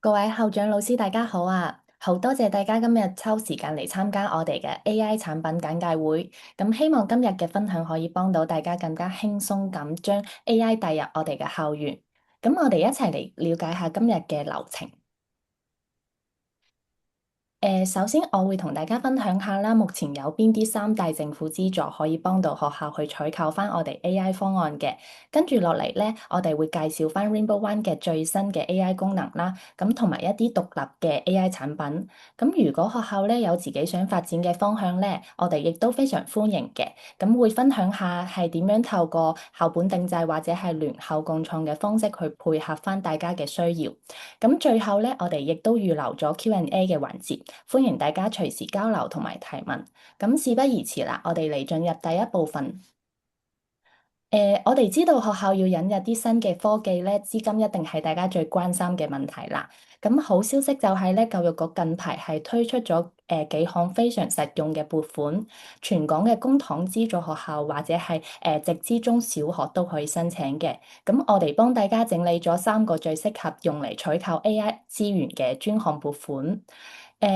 各位校長老師，大家好啊！好多謝大家今日抽時間嚟參加我哋嘅 AI 產品簡介會。咁希望今日嘅分享可以幫到大家更加輕鬆咁將 AI 帶入我哋嘅校園。咁我哋一齊嚟了解下今日嘅流程。首先我會同大家分享下啦，目前有邊啲三大政府資助可以幫到學校去採購翻我哋 AI 方案嘅。跟住落嚟咧，我哋會介紹翻 Rainbow One 嘅最新嘅 AI 功能啦，咁同埋一啲獨立嘅 AI 產品。咁如果學校咧有自己想發展嘅方向咧，我哋亦都非常歡迎嘅。咁會分享下係點樣透過校本定製或者係聯校共創嘅方式去配合翻大家嘅需要。咁最後咧，我哋亦都預留咗 Q&A 嘅環節。歡迎大家隨時交流同埋提問。咁事不宜遲啦，我哋嚟進入第一部分。我哋知道學校要引入啲新嘅科技咧，資金一定係大家最關心嘅問題啦。咁好消息就係咧，教育局近排係推出咗幾項非常實用嘅撥款，全港嘅公帑資助學校或者係直資中小學都可以申請嘅。咁我哋幫大家整理咗三個最適合用嚟採購 AI 資源嘅專項撥款。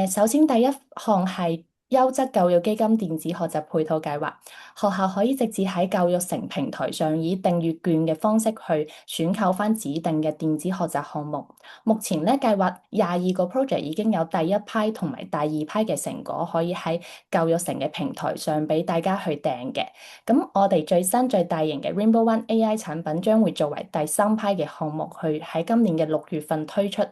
首先第一項係優質教育基金電子學習配套計劃，學校可以直接喺教育城平台上以訂閱券嘅方式去選購翻指定嘅電子學習項目。目前咧計劃22個 project 已經有第一批同埋第二批嘅成果可以喺教育城嘅平台上俾大家去訂嘅。咁我哋最新最大型嘅 Rainbow One AI 產品將會作為第三批嘅項目去喺今年嘅6月份推出，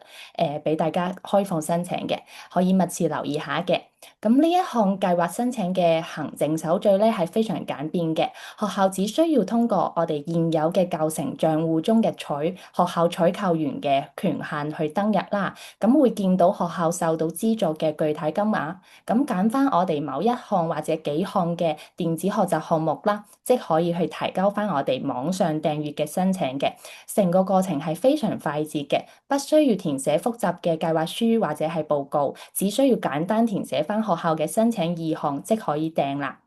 俾大家開放申請嘅。可以密切留意下嘅。咁呢一項計劃申請嘅行政手續咧係非常簡便嘅，學校只需要通過我哋現有嘅教程帳戶中嘅學校採購員嘅權限去登入啦。咁會見到學校受到資助嘅具體金額，咁揀翻我哋某一項或者幾項嘅電子學習項目啦，即可以去提交翻我哋網上訂閱嘅申請嘅。成個過程係非常快捷嘅，不需要填寫複雜嘅計劃書或者係報告，只需要簡單填寫翻學校嘅申請意向即可以訂啦。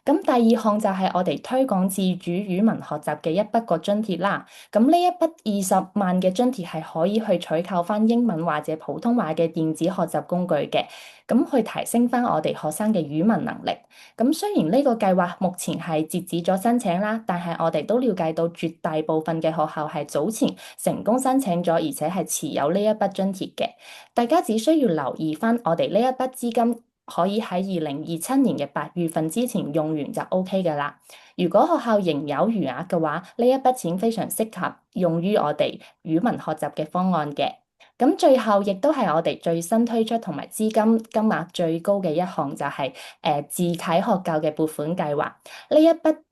咁第二項就係我哋推廣自主語文學習嘅一筆過津貼啦。咁呢一筆20萬嘅津貼係可以去採購翻英文或者普通話嘅電子學習工具嘅，咁去提升翻我哋學生嘅語文能力。咁雖然呢個計劃目前係截止咗申請啦，但係我哋都了解到絕大部分嘅學校係早前成功申請咗，而且係持有呢一筆津貼嘅。大家只需要留意翻我哋呢一筆資金，可以喺2027年嘅8月份之前用完就 OK 㗎啦。如果學校仍有餘額嘅話，呢一筆錢非常適合用於我哋語文學習嘅方案嘅。咁最後亦都係我哋最新推出同埋資金金額最高嘅一項就係自啟學教嘅撥款計劃。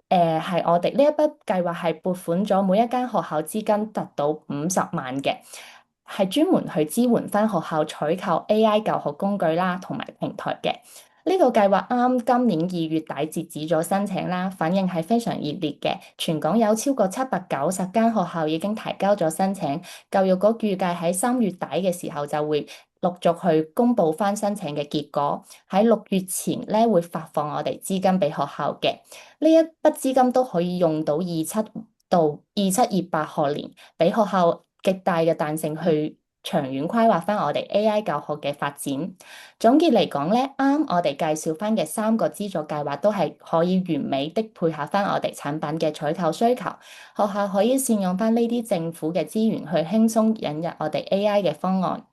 係我哋呢一筆計劃係撥款咗每一間學校資金達到50萬嘅。係專門去支援翻學校採購 AI 教學工具啦，同埋平台嘅。呢個計劃啱今年2月底截止咗申請啦，反應係非常熱烈嘅。全港有超過790間學校已經提交咗申請，教育局預計喺3月底嘅時候就會陸續去公布翻申請嘅結果，喺6月前咧會發放我哋資金俾學校嘅。呢一筆資金都可以用到27到28學年，俾學校極大嘅彈性去長遠規劃翻我哋 AI 教學嘅發展。總結嚟講咧，啱我哋介紹翻嘅3個資助計劃都係可以完美的配合翻我哋產品嘅採購需求。學校可以善用翻呢啲政府嘅資源去輕鬆引入我哋 AI 嘅方案。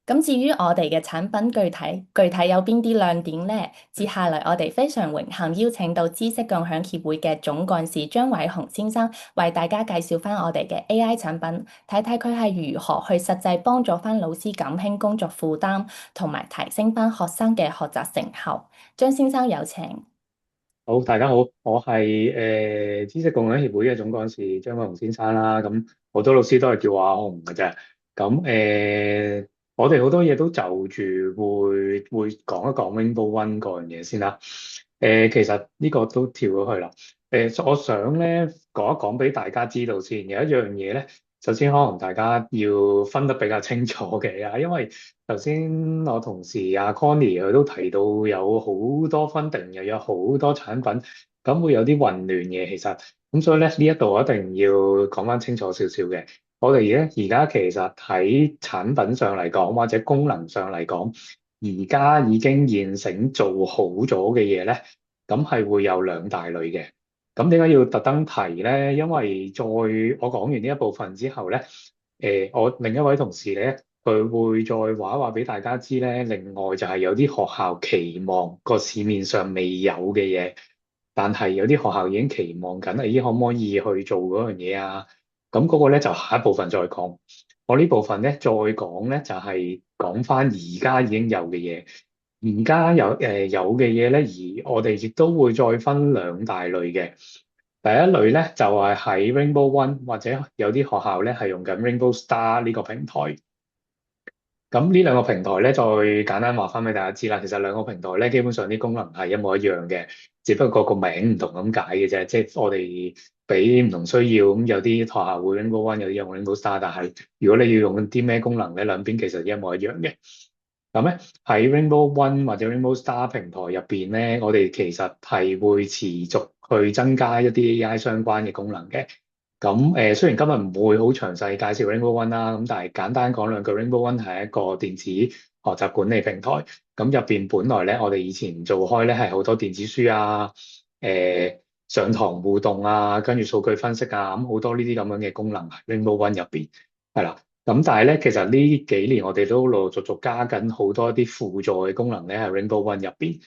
咁至於我哋嘅產品具體有邊啲亮點呢？接下來我哋非常榮幸邀請到知識共享協會嘅總幹事張偉雄先生，為大家介紹翻我哋嘅 AI 產品，睇睇佢係如何去實際幫助翻老師減輕工作負擔，同埋提升翻學生嘅學習成效。張先生有請。好，大家好，我係知識共享協會嘅總幹事張國雄先生啦。咁好多老師都係叫我阿雄嘅啫。咁我哋好多嘢都就住會講一講 Rainbow One 嗰樣嘢先啦。其實呢個都跳咗去啦。我想咧講一講俾大家知道先。有一樣嘢咧，首先可能大家要分得比較清楚嘅啊，因為頭先我同事阿 Connie 佢都提到有好多 funding，又有好多產品，咁會有啲混亂嘅其實，咁所以咧呢一度我一定要講翻清楚少少嘅。我哋咧而家其實喺產品上嚟講，或者功能上嚟講，而家已經現成做好咗嘅嘢咧，咁係會有兩大類嘅。咁點解要特登提咧？因為我講完呢一部分之後咧，我另一位同事咧，佢會再話一話俾大家知咧。另外就係有啲學校期望個市面上未有嘅嘢，但係有啲學校已經期望緊，咦，可唔可以去做嗰樣嘢啊？咁嗰個咧就下一部分再講。我呢部分咧再講咧就係講翻而家已經有嘅嘢。而家有嘅嘢咧，而我哋亦都會再分兩大類嘅。第一類咧就係喺 Rainbow One 或者有啲學校咧係用緊 Rainbow Star 呢個平台。咁呢兩個平台咧，再簡單話翻俾大家知啦。其實兩個平台咧，基本上啲功能係一模一樣嘅，只不過個名唔同咁解嘅啫。即係我哋俾唔同需要，咁有啲學校會 Rainbow One，有啲用 Rainbow Star。但係如果你要用啲咩功能咧，兩邊其實一模一樣嘅。咁咧喺 Rainbow One 或者 Rainbow Star 平台入邊咧，我哋其實係會持續去增加一啲 AI 相關嘅功能嘅。咁雖然今日唔會好詳細介紹 Rainbow One 啦，咁但係簡單講兩句，Rainbow One 係一個電子學習管理平台。咁入邊本來咧，我哋以前做開咧係好多電子書啊，上堂互動啊，跟住數據分析啊，咁好多呢啲咁樣嘅功能喺 Rainbow One 入邊係啦。咁但係咧，其實呢幾年我哋都陸陸續續加緊好多啲輔助嘅功能咧，喺 Rainbow One 入邊。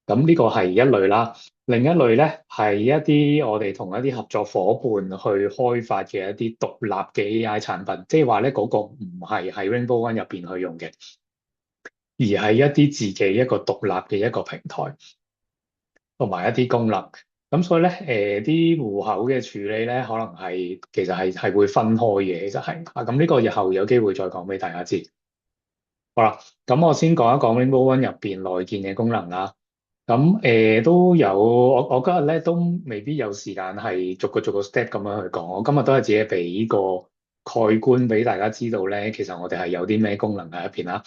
咁呢個係一類啦。另一類咧係一啲我哋同一啲合作伙伴去開發嘅一啲獨立嘅 AI 產品，即係話咧嗰個唔係喺 Rainbow One 入邊去用嘅，而係一啲自己一個獨立嘅一個平台同埋一啲功能。咁所以咧，啲戶口嘅處理咧，可能其實係會分開嘅，其實係啊。咁呢個日後有機會再講俾大家知。好啦，咁我先講一講 Rainbow One 入邊內建嘅功能啦。咁都有，我今日咧都未必有時間係逐個 step 咁樣去講。我今日都係自己俾個概觀俾大家知道咧，其實我哋係有啲咩功能喺入邊啦。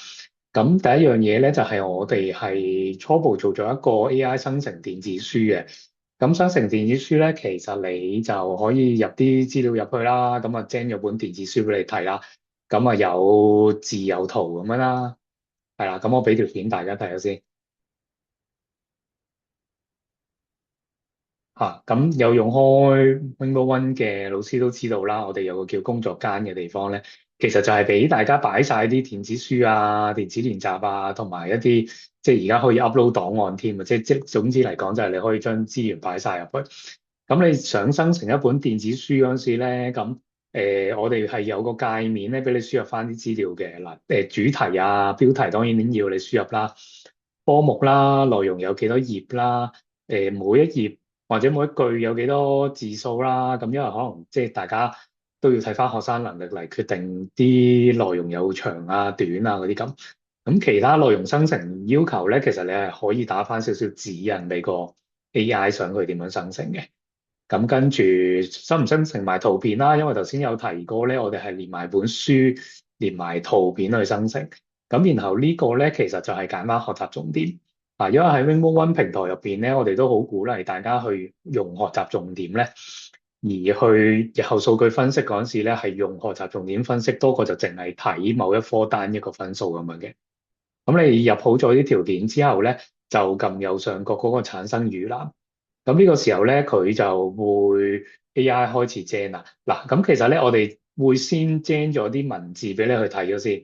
咁第一樣嘢咧就係我哋係初步做咗一個 AI 生成電子書嘅。咁生成電子書咧，其實你就可以入啲資料入去啦，咁啊 gen 咗本電子書俾你睇啦。咁啊有字有圖咁樣啦，係啦。咁我俾條片大家睇下先。咁有用開 Rainbow One 嘅老師都知道啦，我哋有個叫工作間嘅地方咧，其實就係俾大家擺晒啲電子書啊、電子練習啊，同埋一啲即係而家可以 upload 檔案添啊，即總之嚟講就係你可以將資源擺晒入去。咁你想生成一本電子書嗰陣時咧，咁我哋係有個界面咧，俾你輸入翻啲資料嘅嗱，主題啊、標題當然要你輸入啦，科目啦、內容有幾多頁啦，每一頁或者每一句有幾多字數啦，咁因為可能即係大家都要睇翻學生能力嚟決定啲內容有長啊、短啊嗰啲咁。咁其他內容生成要求咧，其實你係可以打翻少少指引俾個 AI 想佢點樣生成嘅。咁跟住生唔生成埋圖片啦，因為頭先有提過咧，我哋係連埋本書，連埋圖片去生成。咁然後呢個咧，其實就係簡單學習重點。因為喺 Rainbow One 平台入邊咧，我哋都好鼓勵大家去用學習重點咧，而去日後數據分析嗰陣時咧，係用學習重點分析多過就淨係睇某一科單一個分數咁樣嘅。咁你入好咗啲條件之後咧，就撳右上角嗰個產生預覽。咁呢個時候咧，佢就會 AI 開始 gen 啦。嗱，咁其實咧，我哋會先 gen 咗啲文字俾你去睇咗先。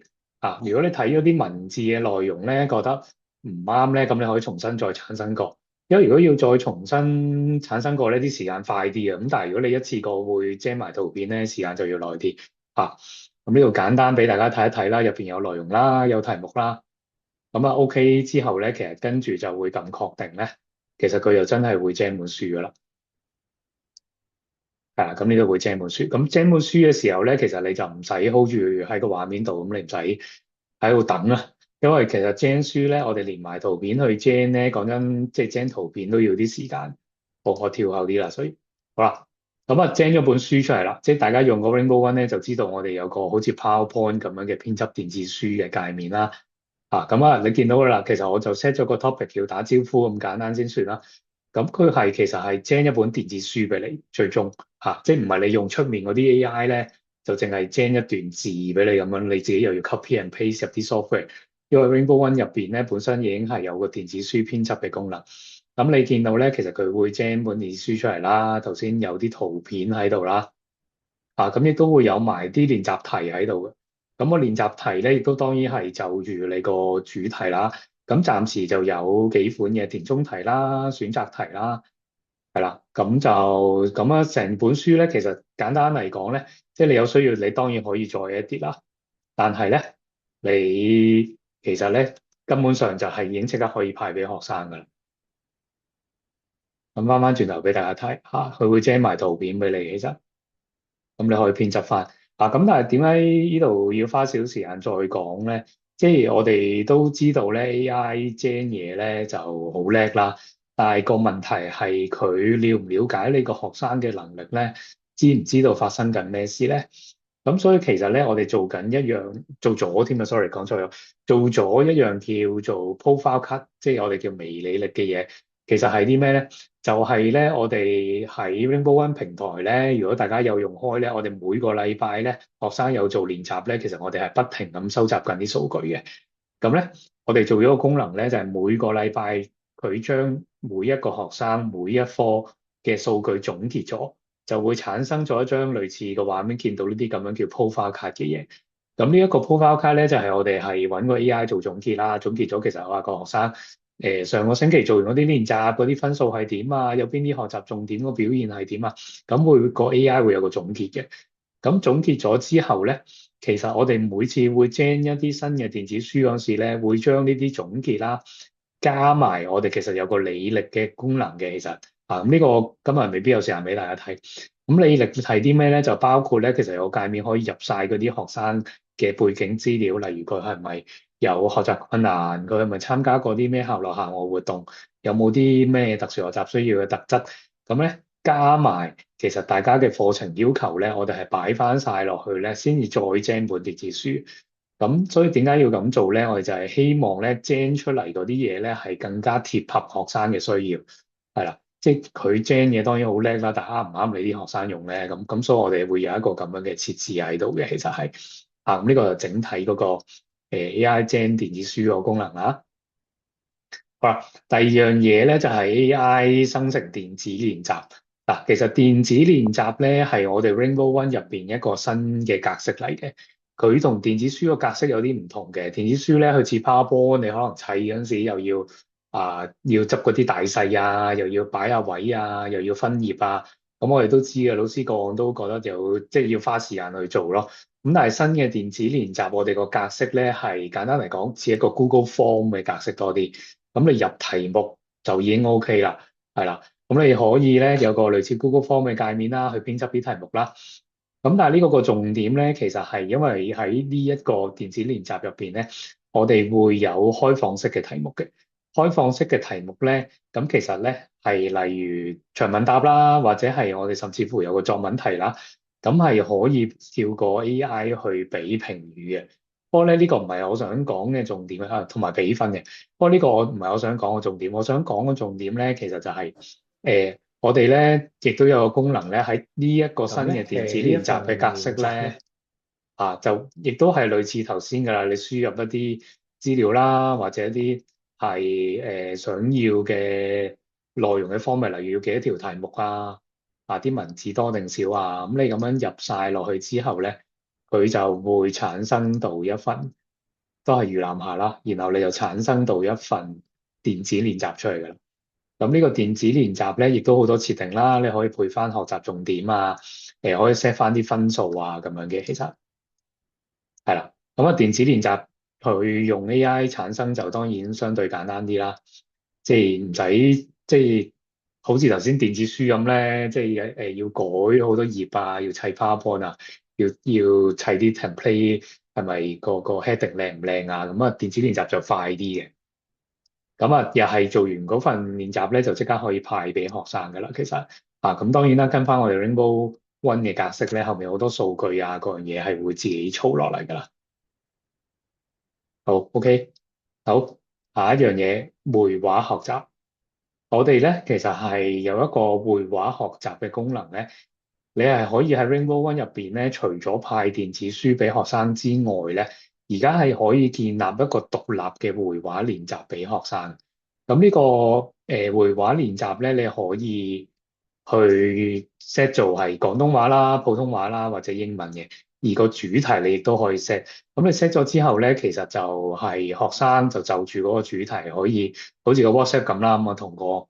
如果你睇咗啲文字嘅內容咧，覺得唔啱咧，咁你可以重新再產生過。因為如果要再重新產生過呢啲時間快啲啊。咁但係如果你一次過會 gen 埋圖片咧，時間就要耐啲。咁呢度簡單俾大家睇一睇啦，入邊有內容啦，有題目啦。咁OK 之後咧，其實跟住就會撳確定咧。其實佢又真係會 gen 本書噶啦，咁呢度會 gen 本書。咁 gen 本書嘅時候咧，其實你就唔使 hold 住喺個畫面度，咁你唔使喺度等啦。因為其實 gen 書咧，我哋連埋圖片去 gen 咧，講真，即係 gen 圖片都要啲時間。我跳後啲啦，所以好啦，咁gen 咗本書出嚟啦，即係大家用個 Rainbow One 咧，就知道我哋有個好似 PowerPoint 咁樣嘅編輯電子書嘅界面啦。你見到噶啦，其實我就 set 咗個 topic 要打招呼咁簡單先算啦。咁佢其實係 gen 一本電子書俾你，最終即係唔係你用出面嗰啲 AI 咧，就淨係 gen 一段字俾你咁樣，你自己又要 copy and paste 入啲 software。因為 Rainbow One 入邊咧本身已經係有個電子書編輯嘅功能。咁你見到咧，其實佢會 gen 本電子書出嚟啦，頭先有啲圖片喺度啦。咁亦都會有埋啲練習題喺度嘅。咁個練習題咧，亦都當然係就住你個主題啦。咁暫時就有幾款嘅填充題啦、選擇題啦，係啦。咁就咁啊，成本書咧，其實簡單嚟講咧，即係你有需要，你當然可以再一啲啦。但係咧，你其實咧根本上就係已經即刻可以派俾學生㗎啦。咁翻翻轉頭俾大家睇嚇，佢會 send 埋圖片俾你，其實。咁你可以編輯翻咁，但係點解呢度要花少少時間再講咧？即係我哋都知道咧，AI gen 嘢咧就好叻啦，但係個問題係佢了唔了解你個學生嘅能力咧？知唔知道發生緊咩事咧？咁所以其實咧，我哋做緊一樣做咗添啊，sorry 講錯咗，做咗一樣叫做 profile cut，即係我哋叫微履歷嘅嘢。其實係啲咩咧？就係咧，我哋喺 Rainbow One 平台咧，如果大家有用開咧，我哋每個禮拜咧，學生有做練習咧，其實我哋係不停咁收集緊啲數據嘅。咁咧，我哋做咗個功能咧，就係每個禮拜佢將每一個學生每一科嘅數據總結咗，就會產生咗一張類似嘅畫面，見到呢啲咁樣叫 profile card 嘅嘢。咁呢一個 profile card 咧，就係我哋係揾個 AI 做總結啦。總結咗其實話個學生上個星期做完嗰啲練習，嗰啲分數係點啊？有邊啲學習重點個表現係點啊？咁會個 AI 會有個總結嘅。咁總結咗之後咧，其實我哋每次會 gen 一啲新嘅電子書嗰時咧，會將呢啲總結啦，加埋我哋其實有個履歷嘅功能嘅。其實咁呢個今日未必有時間俾大家睇。咁履歷係啲咩咧？就包括咧，其實有個界面可以入晒嗰啲學生嘅背景資料，例如佢係咪有學習困難，佢係咪參加過啲咩校內校外活動，有冇啲咩特殊學習需要嘅特質。咁咧加埋其實大家嘅課程要求咧，我哋係擺翻晒落去咧，先至再 gen 本電子書。咁所以點解要咁做咧？我哋就係希望咧 gen 出嚟嗰啲嘢咧係更加貼合學生嘅需要，係啦。即係佢 gen 嘢當然好叻啦，但係啱唔啱你啲學生用咧？咁所以我哋會有一個咁樣嘅設置喺度嘅，其實係咁呢個就整體嗰個AI gen 電子書個功能啦。好啦，第二樣嘢咧就係 AI 生成電子練習。嗱，其實電子練習咧係我哋 Rainbow One 入邊一個新嘅格式嚟嘅。佢同電子書個格式有啲唔同嘅。電子書咧佢似 PowerPoint，你可能砌嗰陣時又要要執嗰啲大細啊，又要擺下位啊，又要分頁啊。咁我哋都知嘅，老師個案都覺得即係要花時間去做咯。咁但係新嘅電子練習，我哋個格式咧係簡單嚟講似一個 Google Form 嘅格式多啲。咁你入題目就已經 OK 啦，係啦。咁你可以咧有個類似 Google Form 嘅界面啦，去編輯啲題目啦。咁但係呢個個重點咧，其實係因為喺呢一個電子練習入邊咧，我哋會有開放式嘅題目嘅。開放式嘅題目咧，咁其實咧係例如長問答啦，或者係我哋甚至乎有個作文題啦，咁係可以叫個 AI 去俾評語嘅。不過咧呢個唔係我想講嘅重點啊，同埋俾分嘅。不過呢個我唔係我想講嘅重點，我想講嘅重點咧，其實就係我哋咧亦都有個功能咧，喺呢一個新嘅電子練習嘅格式咧，就亦都係類似頭先㗎啦。你輸入一啲資料啦，或者一啲係想要嘅內容嘅方面，例如要幾多條題目啊，啲文字多定少啊，咁你咁樣入晒落去之後咧，佢就會產生到一份，都係預覽下啦，然後你就產生到一份電子練習出嚟㗎啦。咁呢個電子練習咧，亦都好多設定啦，你可以配翻學習重點啊，可以 set 翻啲分數啊咁樣嘅，其實係啦。咁啊，電子練習佢用 AI 產生就當然相對簡單啲啦，即係唔使即係好似頭先電子書咁咧，即係要改好多頁啊，要砌 PowerPoint 啊，要砌啲 template 係咪個 heading 靚唔靚啊？咁啊，電子練習就快啲嘅。咁啊，又係做完嗰份練習咧，就即刻可以派俾學生噶啦。其實咁當然啦，跟翻我哋 Rainbow One 嘅格式咧，後面好多數據啊，各樣嘢係會自己操落嚟噶啦。好，OK，好，下一樣嘢，繪畫學習。我哋咧其實係有一個繪畫學習嘅功能咧。你係可以喺 Rainbow One 入邊咧，除咗派電子書俾學生之外咧，而家係可以建立一個獨立嘅繪畫練習俾學生。咁呢個繪畫練習咧，你可以去 set 做係廣東話啦、普通話啦或者英文嘅。而個主題你亦都可以 set。咁你 set 咗之後咧，其實就係學生就住嗰個主題可以好似個 WhatsApp 咁啦，咁啊同個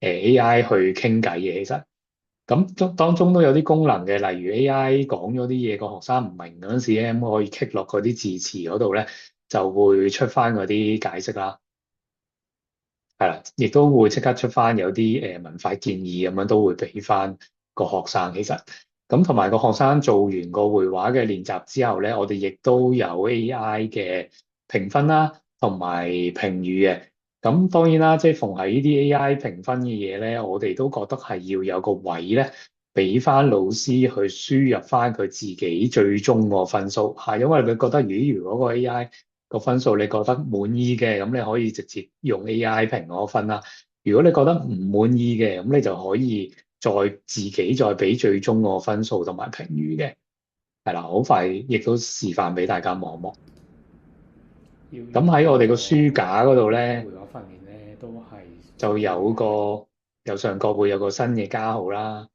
AI 去傾偈嘅。其實咁當中都有啲功能嘅，例如 AI 講咗啲嘢個學生唔明嗰陣時咧，咁可以 click 落嗰啲字詞嗰度咧，就會出翻嗰啲解釋啦。係啦，亦都會即刻出翻有啲文法建議咁樣，都會俾翻個學生。其實咁同埋個學生做完個繪畫嘅練習之後咧，我哋亦都有 AI 嘅評分啦，同埋評語嘅。咁當然啦，即係逢係呢啲 AI 評分嘅嘢咧，我哋都覺得係要有個位咧，俾翻老師去輸入翻佢自己最終個分數嚇，因為佢覺得如果個 AI 個分數你覺得滿意嘅，咁你可以直接用 AI 評嗰個分啦。如果你覺得唔滿意嘅，咁你就可以自己再俾最終個分數同埋評語嘅。係啦，好快亦都示範俾大家望一望。咁喺我哋個書架嗰度咧，繪畫訓練咧都係就右上角會有個新嘅加號啦。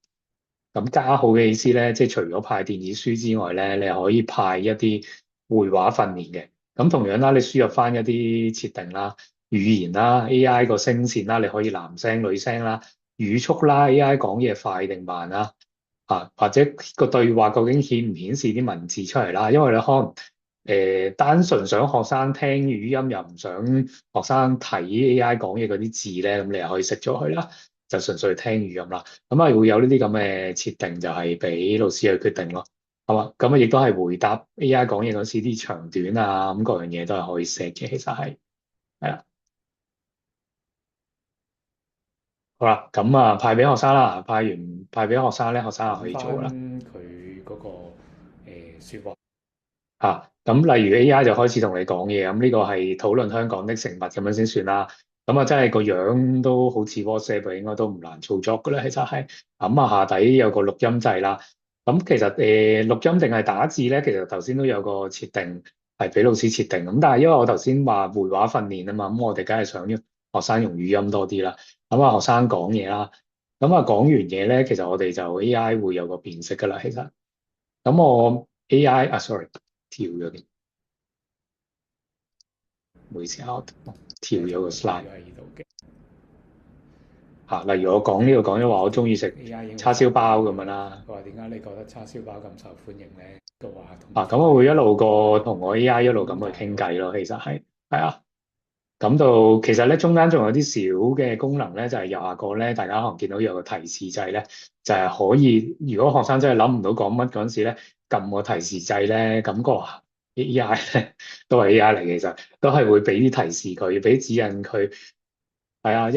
咁加號嘅意思咧，即係除咗派電子書之外咧，你可以派一啲繪畫訓練嘅。咁同樣啦，你輸入翻一啲設定啦、語言啦、AI 個聲線啦，你可以男聲、女聲啦、語速啦、AI 講嘢快定慢啦，或者個對話究竟顯唔顯示啲文字出嚟啦？因為你可能單純想學生聽語音，又唔想學生睇 AI 講嘢嗰啲字咧，咁你又可以熄咗佢啦，就純粹聽語音啦。咁啊會有呢啲咁嘅設定，就係俾老師去決定咯。係嘛？咁啊亦都係回答 AI 講嘢嗰時啲長短啊，咁各樣嘢都係可以 set 嘅。其實係啦。好啦，咁啊派俾學生啦，派俾學生咧，學生就可以做啦。佢嗰個説話咁例如 AI 就開始同你講嘢，咁呢個係討論香港的食物咁樣先算啦。咁啊，真係個樣都好似 WhatsApp，應該都唔難操作噶啦。其實係咁啊，下底有個錄音掣啦。咁其實錄音定係打字咧，其實頭先都有個設定係俾老師設定。咁但係因為我頭先話繪畫訓練啊嘛，咁我哋梗係想學生用語音多啲啦。咁啊，學生講嘢啦，咁啊講完嘢咧，其實我哋就 AI 會有個辨識噶啦。其實咁我 AI sorry。跳咗嘅，唔好意思啊，我跳咗個 slide 喺呢度嘅例如我講呢個講咗話，我中意食 AI 叉燒包咁樣啦。佢話點解你覺得叉燒包咁受歡迎咧？都話咁我會一路個同我 AI 一路咁去傾偈咯。其實係啊，咁到其實咧中間仲有啲小嘅功能咧，就係右下角咧，大家可能見到有個提示掣咧，就係可以如果學生真係諗唔到講乜嗰陣時咧，撳個提示掣咧，感覺 AI 咧都係 AI 嚟，其實都係會俾啲提示佢，俾指引佢。係啊，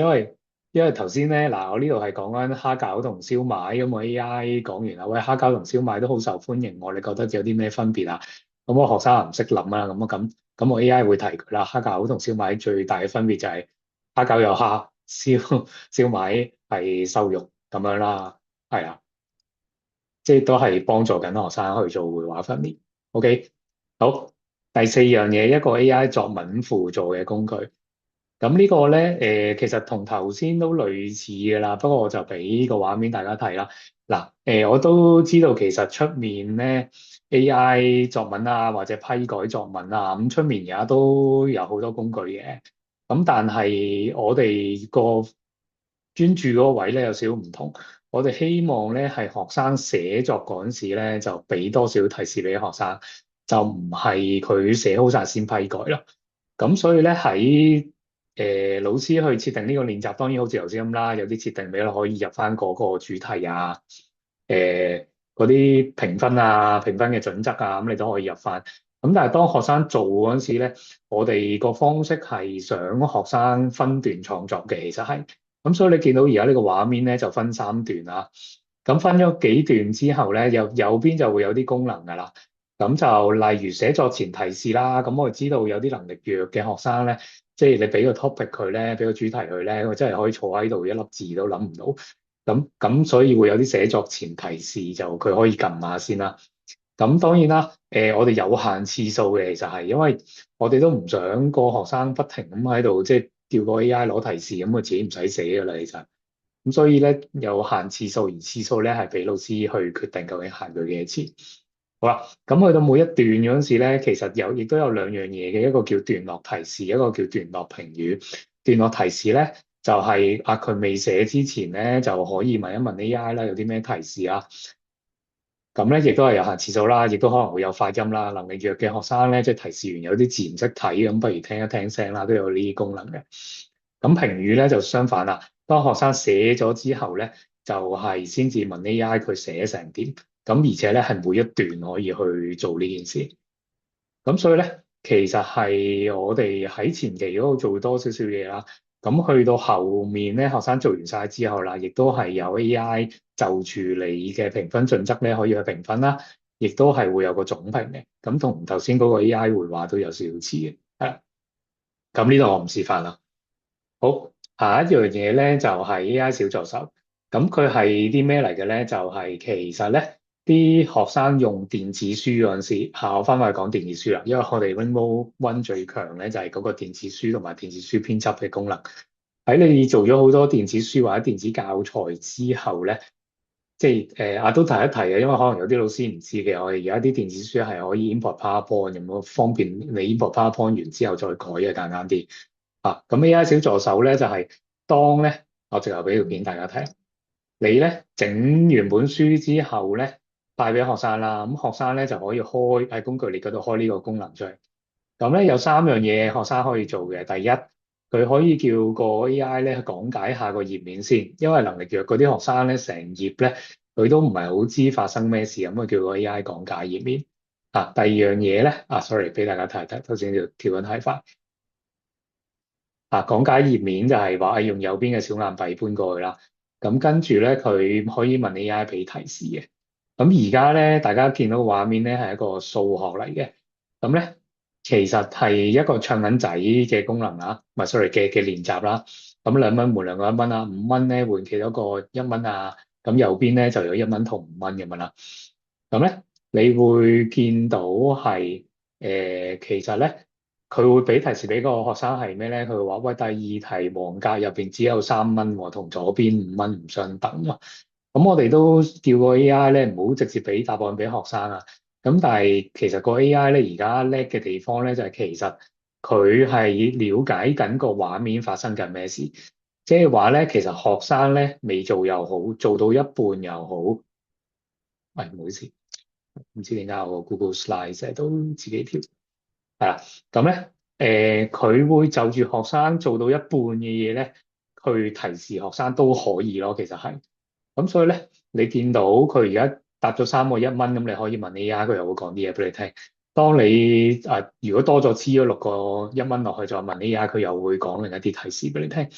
因為頭先咧嗱，我呢度係講緊蝦餃同燒賣，咁我 AI 講完啦，喂，蝦餃同燒賣都好受歡迎，我哋覺得有啲咩分別啊？咁我學生唔識諗啊，咁我 AI 會提佢啦。蝦餃同燒賣最大嘅分別就係蝦餃有蝦，燒賣係瘦肉咁樣啦。係啊，即係都係幫助緊學生去做繪畫訓練。OK，好，第四樣嘢，一個 AI 作文輔助嘅工具。咁呢個咧，其實同頭先都類似嘅啦，不過我就俾個畫面大家睇啦。嗱，我都知道其實出面咧 AI 作文啊，或者批改作文啊，咁出面而家都有好多工具嘅。咁但係我哋個專注嗰個位咧有少少唔同，我哋希望咧係學生寫作嗰陣時咧就俾多少提示俾學生，就唔係佢寫好晒先批改咯。咁所以咧喺老師去設定呢個練習，當然好似頭先咁啦，有啲設定俾你可以入翻嗰個主題啊，嗰啲評分啊、評分嘅準則啊，咁你都可以入翻。咁但係當學生做嗰陣時咧，我哋個方式係想學生分段創作嘅，其實係。咁所以你見到而家呢個畫面咧就分三段啦。咁分咗幾段之後咧，右邊就會有啲功能㗎啦。咁就例如寫作前提示啦，咁我哋知道有啲能力弱嘅學生咧，即係你俾個 topic 佢咧，俾個主題佢咧，佢真係可以坐喺度一粒字都諗唔到。咁所以會有啲寫作前提示，就佢可以撳下先啦。咁當然啦，我哋有限次數嘅，其實係因為我哋都唔想個學生不停咁喺度即係叫個 AI 攞提示，咁佢自己唔使寫噶啦，其實。咁所以咧有限次數，而次數咧係俾老師去決定究竟限佢幾多次。好啦，咁去到每一段嗰陣時咧，其實亦都有兩樣嘢嘅，一個叫段落提示，一個叫段落評語。段落提示咧就係佢未寫之前咧就可以問一問 AI 啦，有啲咩提示啊？咁咧亦都係有限次數啦，亦都可能會有發音啦。能力弱嘅學生咧，即係提示完有啲字唔識睇，咁不如聽一聽聲啦，都有呢啲功能嘅。咁評語咧就相反啦，當學生寫咗之後咧，就係先至問 AI 佢寫成點。咁而且咧係每一段可以去做呢件事。咁所以咧，其實係我哋喺前期嗰度做多少少嘢啦。咁去到後面咧，學生做完晒之後啦，亦都係有 AI 就住你嘅評分準則咧，可以去評分啦，亦都係會有個總評嘅。咁同頭先嗰個 AI 會話都有少少似嘅，係啦。咁呢度我唔示範啦。好，下一樣嘢咧就係 AI 小助手。咁佢係啲咩嚟嘅咧？就係其實咧，啲學生用電子書嗰陣時，我翻返去講電子書啦。因為我哋 Rainbow One 最強咧就係嗰個電子書同埋電子書編輯嘅功能。喺你做咗好多電子書或者電子教材之後咧，即係都提一提嘅，因為可能有啲老師唔知嘅，我哋而家啲電子書係可以 import PowerPoint 咁樣，方便你 import PowerPoint 完之後再改嘅，簡單啲。咁 AI 小助手咧就係當咧，我直頭俾條片大家睇。你咧整完本書之後咧，派俾學生啦，咁學生咧就可以開喺工具列嗰度開呢個功能出嚟。咁咧有三樣嘢學生可以做嘅。第一，佢可以叫個 AI 咧講解下個頁面先，因為能力弱嗰啲學生咧成頁咧佢都唔係好知發生咩事，咁啊叫個 AI 講解頁面。第二樣嘢咧，sorry 俾大家睇睇，頭先條跳緊睇法。講解頁面就係話用右邊嘅小硬幣搬過去啦。咁跟住咧，佢可以問 AI 俾提示嘅。咁而家咧，大家見到個畫面咧係一個數學嚟嘅。咁咧，其實係一個唱緊仔嘅功能啊，唔係 sorry 嘅練習啦。咁2蚊換兩個1蚊啦，5蚊咧換幾多個1蚊啊？咁右邊咧就有1蚊同5蚊咁樣啦。咁咧，你會見到係其實咧。佢會俾提示俾個學生係咩咧？佢會話：喂，第二題黃格入邊只有3蚊喎，同左邊5蚊唔相等喎。咁我哋都叫個 AI 咧唔好直接俾答案俾學生啊。咁但係其實個 AI 咧而家叻嘅地方咧就係其實佢係了解緊個畫面發生緊咩事。即係話咧，其實學生咧未做又好，做到一半又好。喂，唔好意思，唔知點解我個 Google Slide 成日都自己跳。係啦，咁咧，佢會就住學生做到一半嘅嘢咧，去提示學生都可以咯。其實係，咁所以咧，你見到佢而家答咗3個1蚊，咁你可以問 AI，佢又會講啲嘢俾你聽。當你如果多咗黐咗6個1蚊落去，再問 AI，佢又會講另一啲提示俾你聽。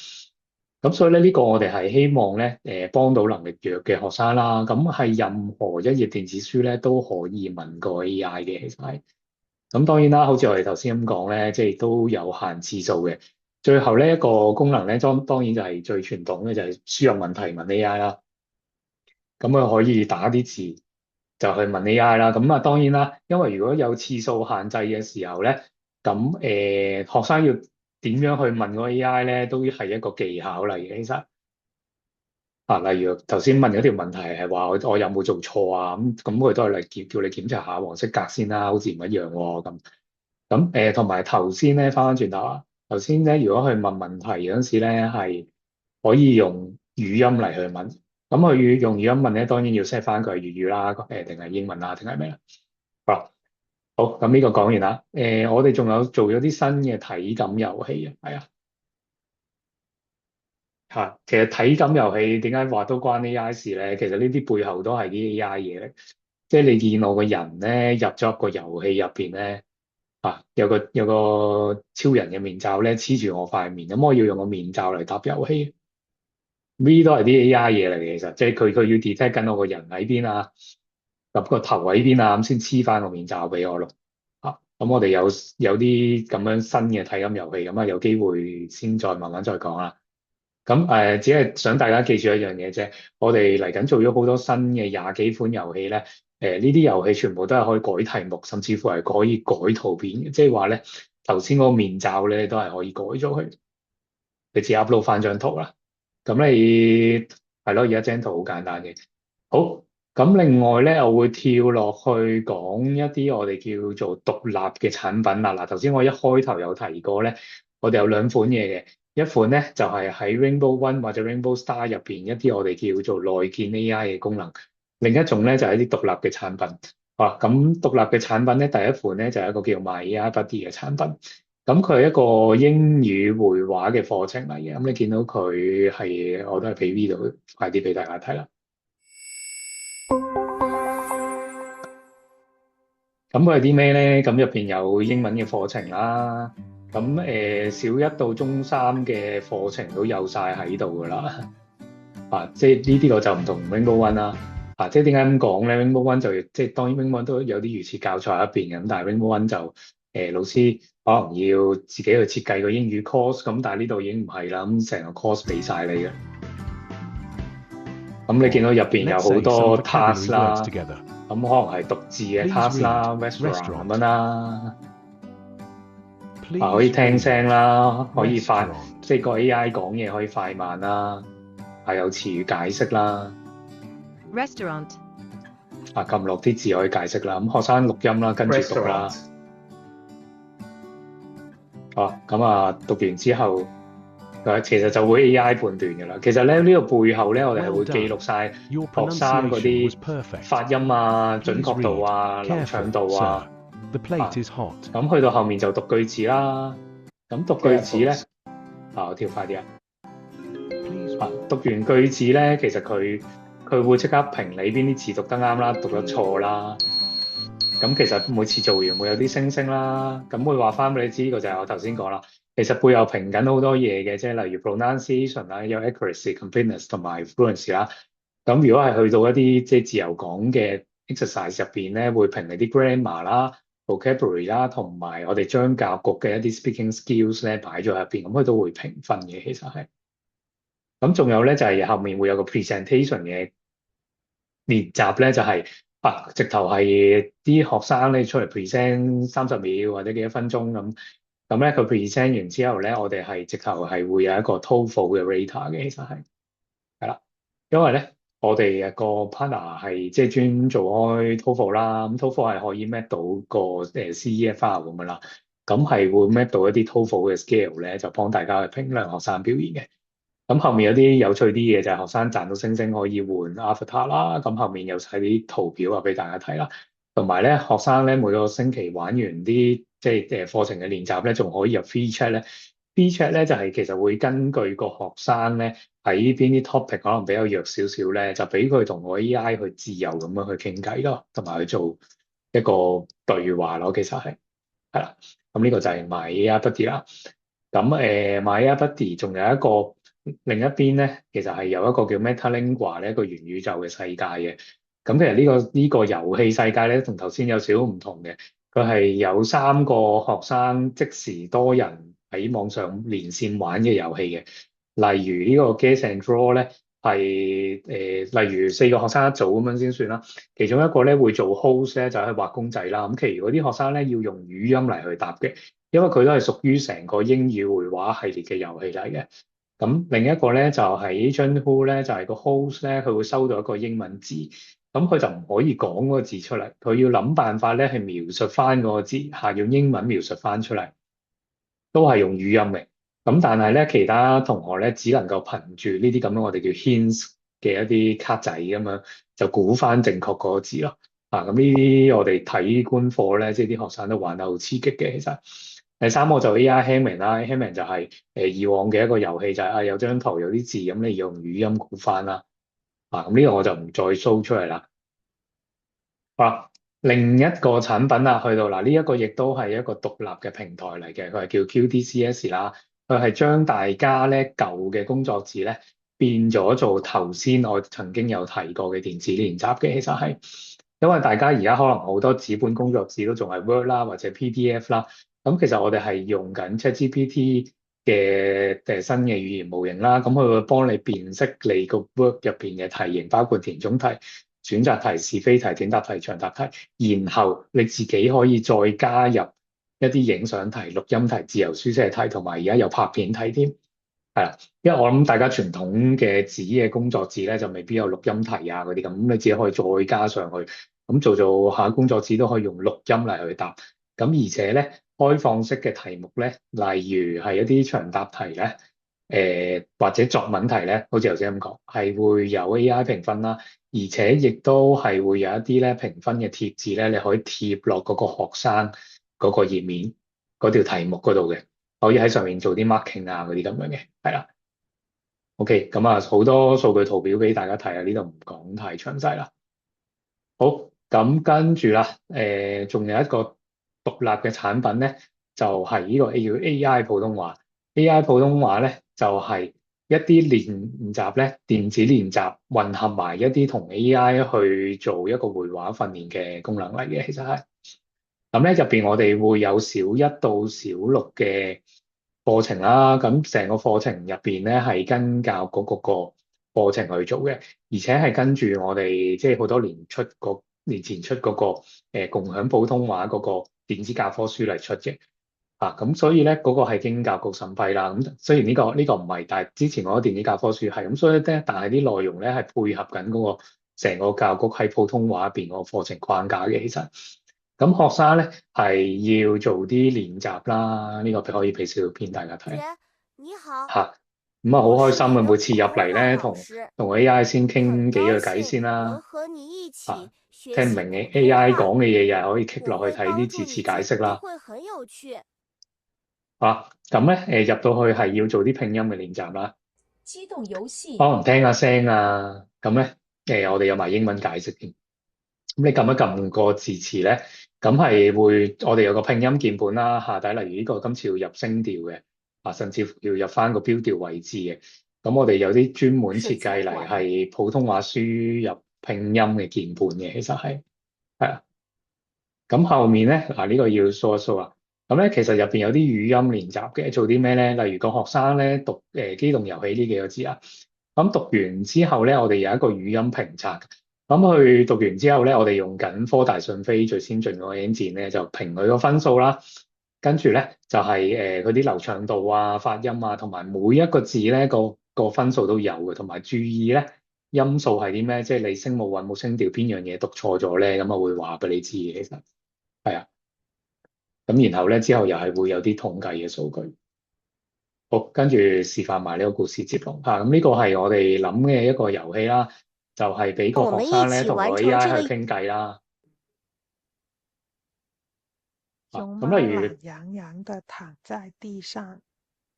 咁所以咧，呢個我哋係希望咧，幫到能力弱嘅學生啦。咁係任何一頁電子書咧都可以問個 AI 嘅，其實係。咁當然啦，好似我哋頭先咁講咧，即係都有限次數嘅。最後呢一個功能咧，當然就係最傳統嘅，就係輸入問題問 AI 啦。咁佢可以打啲字就去問 AI 啦。咁當然啦，因為如果有次數限制嘅時候咧，咁學生要點樣去問個 AI 咧，都係一個技巧嚟嘅。其實例如頭先問咗條問題係話我有冇做錯啊？咁佢都係嚟叫你檢查下黃色格先啦，好似唔一樣喎咁。咁同埋頭先咧，翻返轉頭啊，頭先咧，如果去問問題嗰陣時咧，係可以用語音嚟去問。咁佢用語音問咧，當然要 set 翻佢係粵語啦，定係英文啦，定係咩啦？好，咁呢個講完啦。我哋仲有做咗啲新嘅體感遊戲啊，係啊。其實體感遊戲點解話都關 AI 事咧？其實呢啲背後都係啲 AI 嘢嚟。即係你見我個人咧入咗個遊戲入邊咧，有個超人嘅面罩咧黐住我塊面，咁我要用個面罩嚟搭遊戲。呢啲都係啲 AI 嘢嚟嘅，其實即係佢要 detect 緊我個人喺邊啊，入個頭喺邊啊，咁先黐翻個面罩俾我咯。咁我哋有啲咁樣新嘅體感遊戲，咁有機會先再慢慢再講啦。咁只係想大家記住一樣嘢啫，我哋嚟緊做咗好多新嘅廿幾款遊戲咧，呢啲遊戲全部都係可以改題目，甚至乎係可以改圖片嘅，即係話咧頭先嗰個面罩咧都係可以改咗佢，你自己 upload 翻張圖啦。咁你係咯，而家張圖好簡單嘅。好，咁另外咧，我會跳落去講一啲我哋叫做獨立嘅產品啦。嗱，頭先我一開頭有提過咧，我哋有兩款嘢嘅，一款咧就係喺 Rainbow One 或者 Rainbow Star 入邊一啲我哋叫做內建 AI 嘅功能，另一種咧就係一啲獨立嘅產品。啊，咁獨立嘅產品咧，第一款咧就係一個叫 My AI Buddy 嘅產品。咁佢係一個英語會話嘅課程嚟嘅，咁你見到佢係我都係俾 video 快啲俾大家睇啦。咁佢係啲咩咧？咁入邊有英文嘅課程啦，咁小一到中三嘅課程都有晒喺度噶啦。啊，即係呢啲我就唔同 Rainbow One 啦。啊，即係點解咁講咧？Rainbow One 就即係當然 Rainbow One 都有啲預設教材喺入邊嘅，咁但係 Rainbow One 就老師可能要自己去設計個英語 course，咁但係呢度已經唔係啦，咁成個 course 俾晒你嘅。咁你見到入邊有好多 task 啦，咁可能係讀字嘅 task 啦 ，restaurant 咁樣啦，可以聽聲啦，可以快，即係個 AI 講嘢可以快慢啦，係有詞語解釋啦。Restaurant 撳落啲字可以解釋啦，咁學生錄音啦，跟住讀啦。咁讀完之後，其實就會 AI 判斷嘅啦。其實咧呢個背後咧，我哋係會記錄晒學生嗰啲發音啊、準確度啊、流暢度啊。咁去到後面就讀句子啦。咁讀句子咧，我跳快啲啊！讀完句子咧，其實佢會即刻評你邊啲字讀得啱啦，讀得錯啦。咁其實每次做完會有啲星星啦，咁會話翻俾你知，呢個就係我頭先講啦。其實背後評緊好多嘢嘅，即係例如 pronunciation 啦，有 accuracy、completeness 同埋 fluency 啦。咁如果係去到一啲即係自由講嘅 exercise 入邊咧，會評你啲 grammar 啦、vocabulary 啦，同埋我哋將教育局嘅一啲 speaking skills 咧擺咗入邊，咁佢都會評分嘅。其實係。咁仲有咧就係後面會有個 presentation 嘅練習咧，就係直頭係啲學生咧出嚟 present 30秒或者幾多分鐘咁。咁咧佢 present 完之後咧，我哋係直頭係會有一個 TOEFL 嘅 rater 嘅，其實係啦，因為咧我哋個 partner 係即係專做開 TOEFL 啦，咁 TOEFL 係可以 map 到個CEF file 咁樣啦，咁係會 map 到一啲 TOEFL 嘅 scale 咧，就幫大家去評量學生表現嘅。咁後面有啲有趣啲嘢就係學生賺到星星可以換 avatar 啦，咁後面有晒啲圖表俾大家睇啦，同埋咧學生咧每個星期玩完啲即係課程嘅練習咧，仲可以入 free chat 咧，free chat 咧就係其實會根據個學生咧喺邊啲 topic 可能比較弱少少咧，就俾佢同個 AI 去自由咁樣去傾偈咯，同埋去做一個對話咯，其實係啦，咁呢個就係 My AI Buddy 啦。咁My AI Buddy 仲有一個。另一邊咧，其實係有一個叫 Metalingua 咧，一個元宇宙嘅世界嘅。咁其實呢個遊戲世界咧，同頭先有少少唔同嘅。佢係有3個學生即時多人喺網上連線玩嘅遊戲嘅。例如呢個 Guess and Draw 咧，係例如4個學生一組咁樣先算啦。其中一個咧會做 host 咧，就係畫公仔啦。咁其餘嗰啲學生咧要用語音嚟去答嘅，因為佢都係屬於成個英語會話系列嘅遊戲嚟嘅。咁另一個咧就喺 Junhu 咧，就係個 host 咧，佢會收到一個英文字，咁佢就唔可以講嗰個字出嚟，佢要諗辦法咧係描述翻嗰個字，用英文描述翻出嚟，都係用語音嘅。咁但係咧，其他同學咧只能夠憑住呢啲咁樣我哋叫 hints 嘅一啲卡仔咁樣，就估翻正確嗰個字咯。咁呢啲我哋睇官課咧，即係啲學生都玩得好刺激嘅，其實。第3個就 AI Hamming 啦，Hamming 就係以往嘅一個遊戲，就係有張圖有啲字，咁你用語音估翻啦。咁呢個我就唔再 show 出嚟啦。另一個產品去到呢一個亦都係一個獨立嘅平台嚟嘅，佢係叫 QTCS 啦。佢係將大家咧舊嘅工作紙咧變咗做頭先我曾經有提過嘅電子練習嘅，其實係因為大家而家可能好多紙本工作紙都仲係 Word 啦或者 PDF 啦。咁其實我哋係用緊 ChatGPT 新嘅語言模型啦，咁佢會幫你辨識你個 work 入邊嘅題型，包括填充題、選擇題、是非題、短答題、長答題，然後你自己可以再加入一啲影相題、錄音題、自由書寫題，同埋而家有拍片題添。係啦，因為我諗大家傳統嘅紙嘅工作紙咧就未必有錄音題啊嗰啲咁，你自己可以再加上去，咁做下工作紙都可以用錄音嚟去答。咁而且咧開放式嘅題目咧，例如係一啲長答題咧，或者作文題咧，好似頭先咁講，係會有 AI 評分啦，而且亦都係會有一啲咧評分嘅貼紙咧，你可以貼落嗰個學生嗰個頁面嗰條題目嗰度嘅。可以喺上面做啲 marking 啊嗰啲咁樣嘅，係啦。OK，咁啊好多數據圖表俾大家睇啊，呢度唔講太詳細啦。好，咁跟住啦，仲有一個獨立嘅產品咧，就係呢個叫 AI 普通話。AI 普通話咧就係一啲練習咧，電子練習混合埋一啲同 AI 去做一個會話訓練嘅功能嚟嘅，其實係。咁咧入邊我哋會有小一到小六嘅課程啦，咁成個課程入邊咧係跟教育局嗰個課程去做嘅，而且係跟住我哋即係好多年前出嗰個共享普通話嗰個電子教科書嚟出嘅，咁所以咧嗰個係經教育局審批啦。咁雖然呢個唔係，但係之前嗰個電子教科書係咁，所以咧但係啲內容咧係配合緊嗰個成個教育局喺普通話入邊個課程框架嘅，其實。咁學生咧係要做啲練習啦，呢個可以俾少片大家睇姐，你好。嚇。咁啊好開心啊！我是你的每次入嚟普通話咧，老同師，AI 先傾很幾個高偈先興能啦。和你一起學聽唔習明嘅普通 AI 話，講嘅嘢又係可以 click 我落去睇會幫啲字詞助你記，解釋啦。會很有趣。咁咧入到去係要做啲拼音嘅練習啦，機動遊戲可能聽下聲啊。咁咧我哋有埋英文解釋添。咁你撳一撳個字詞咧，咁係會我哋有個拼音鍵盤啦，下底例如呢個今次要入聲調嘅，甚至乎要入翻個標調位置嘅。咁我哋有啲專門設計嚟係普通話輸入拼音嘅鍵盤嘅，其實係啊。咁後面咧呢個要掃一掃啊。咁咧其實入邊有啲語音練習嘅，做啲咩咧？例如個學生咧讀機動遊戲呢幾個字啊。咁讀完之後咧，我哋有一個語音評測。咁佢讀完之後咧，我哋用緊科大訊飛最先進嗰個 engine 咧，就評佢個分數啦。跟住咧就係佢啲流暢度啊、發音啊，同埋每一個字咧個分數都有嘅。同埋注意咧音素係啲咩？即係你聲母韻母聲調邊樣嘢讀錯咗咧，咁啊會話俾你知嘅。其實係啊。咁然後咧之後又係會有啲統計嘅數據。好，跟住示範埋呢個故事接龍嚇。咁呢個係我哋諗嘅一個遊戲啦。就係俾個學生咧同個 AI 去傾偈啦。熊咁例如懶洋洋地躺在地上。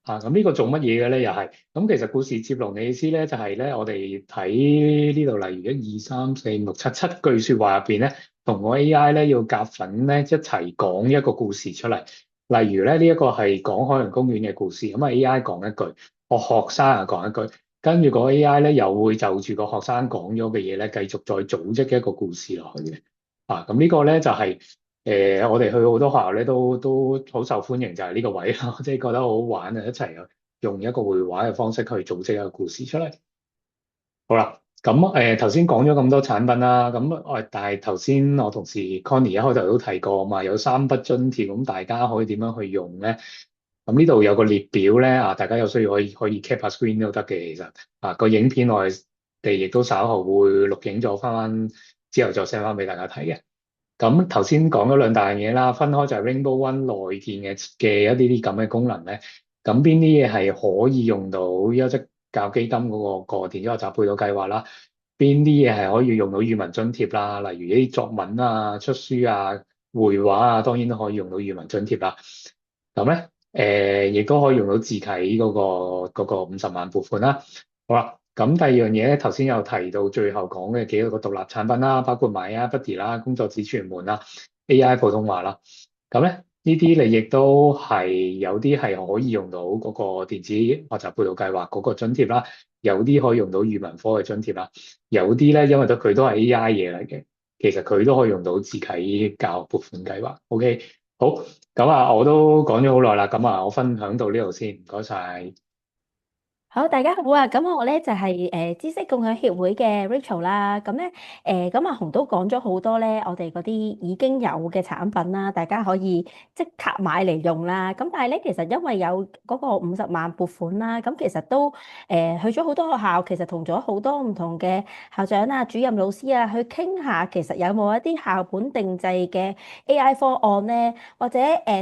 咁呢個做乜嘢嘅咧？又係咁，其實故事接龍嘅意思咧，就係咧，我哋睇呢度，例如1、2、3、4、5、6、7句説話入邊咧，同個 AI 咧要夾份咧一齊講一個故事出嚟。例如咧，呢一個係講海洋公園嘅故事，咁AI 講一句，個學生啊講一句。跟住個 AI 咧，又會就住個學生講咗嘅嘢咧，繼續再組織一個故事落去嘅。咁呢個咧就係我哋去好多學校咧都好受歡迎，就係呢個位咯，即係覺得好好玩啊！一齊用一個會話嘅方式去組織一個故事出嚟。好啦，咁頭先講咗咁多產品啦，但係頭先我同事 Connie 一開頭都提過嘛，有3筆津貼，咁大家可以點樣去用咧？咁呢度有個列表咧，大家有需要可以 cap 下 screen 都得嘅。其實個影片我哋亦都稍後會錄影咗翻之後再 send 翻俾大家睇嘅。咁頭先講咗2大樣嘢啦，分開就係 Rainbow One 內建嘅一啲咁嘅功能咧。咁邊啲嘢係可以用到優質教育基金嗰個電子學習配套計劃啦？邊啲嘢係可以用到語文津貼啦？例如一啲作文啊、出書啊、繪畫啊，當然都可以用到語文津貼啦。咁咧。亦都可以用到自啟嗰個50萬撥款啦。好啦，咁第二樣嘢咧，頭先有提到最後講嘅幾個獨立產品啦，包括 MyAIBuddy 啦、工作紙全門啦、AI 普通話啦。咁咧呢啲你亦都係有啲係可以用到嗰個電子學習配套計劃嗰個津貼啦，有啲可以用到語文科嘅津貼啦，有啲咧因為佢都係 AI 嘢嚟嘅，其實佢都可以用到自啟教育撥款計劃。OK。好，咁啊，我都講咗好耐啦，咁啊，我分享到呢度先，唔該晒。好，大家好啊！咁我咧就係知識共享協會嘅 Rachel 啦。咁咧咁阿紅都講咗好多咧，我哋嗰啲已經有嘅產品啦，大家可以即刻買嚟用啦。咁但係咧，其實因為有嗰個50萬撥款啦，咁其實都去咗好多學校，其實同咗好多唔同嘅校長啊、主任老師啊去傾下，其實有冇一啲校本定製嘅 AI 方案咧？或者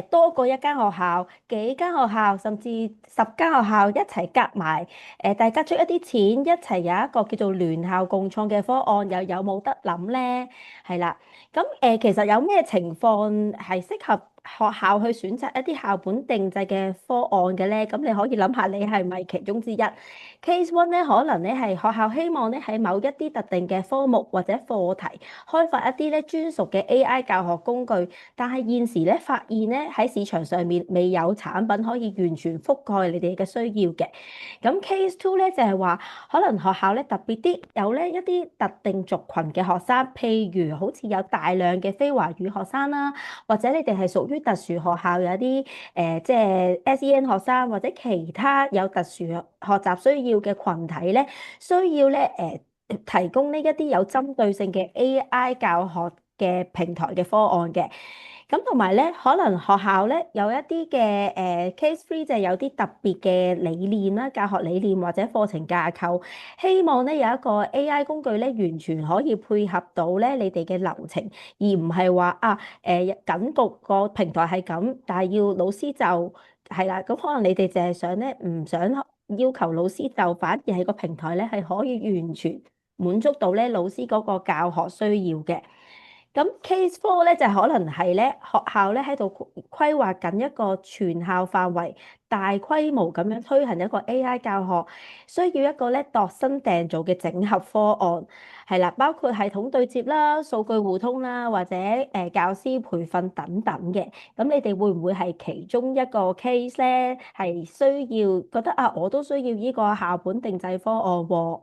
多過一間學校、幾間學校，甚至10間學校一齊夾埋，大家出一啲錢，一齊有一個叫做聯校共創嘅方案，又有冇得諗咧？係啦，咁其實有咩情況係適合學校去選擇一啲校本定製嘅方案嘅咧？咁你可以諗下，你係咪其中之一？Case one 咧，可能咧係學校希望咧喺某一啲特定嘅科目或者課題，開發一啲咧專屬嘅 AI 教學工具。但係現時咧發現咧喺市場上面未有產品可以完全覆蓋你哋嘅需要嘅。咁 case two 咧就係話，可能學校咧特別啲，有咧一啲特定族群嘅學生，譬如好似有大量嘅非華語學生啦，或者你哋係屬於特殊學校有啲即係 SEN 學生，或者其他有特殊學習需要嘅群體咧，需要咧提供呢一啲有針對性嘅 AI 教學嘅平台嘅方案嘅。咁同埋咧，可能學校咧有一啲嘅case three 就係有啲特別嘅理念啦、教學理念或者課程架構，希望咧有一個 AI 工具咧完全可以配合到咧你哋嘅流程，而唔係話緊局個平台係咁，但係要老師就係啦。咁可能你哋就係想咧唔想要求老師就，反而係個平台咧係可以完全滿足到咧老師嗰個教學需要嘅。咁 case four 咧就可能係咧學校咧喺度規劃緊一個全校範圍大規模咁樣推行一個 AI 教學，需要一個咧度身訂造嘅整合方案，係啦，包括系統對接啦、數據互通啦，或者教師培訓等等嘅。咁你哋會唔會係其中一個 case 咧？係需要覺得啊，我都需要呢個校本定製方案喎。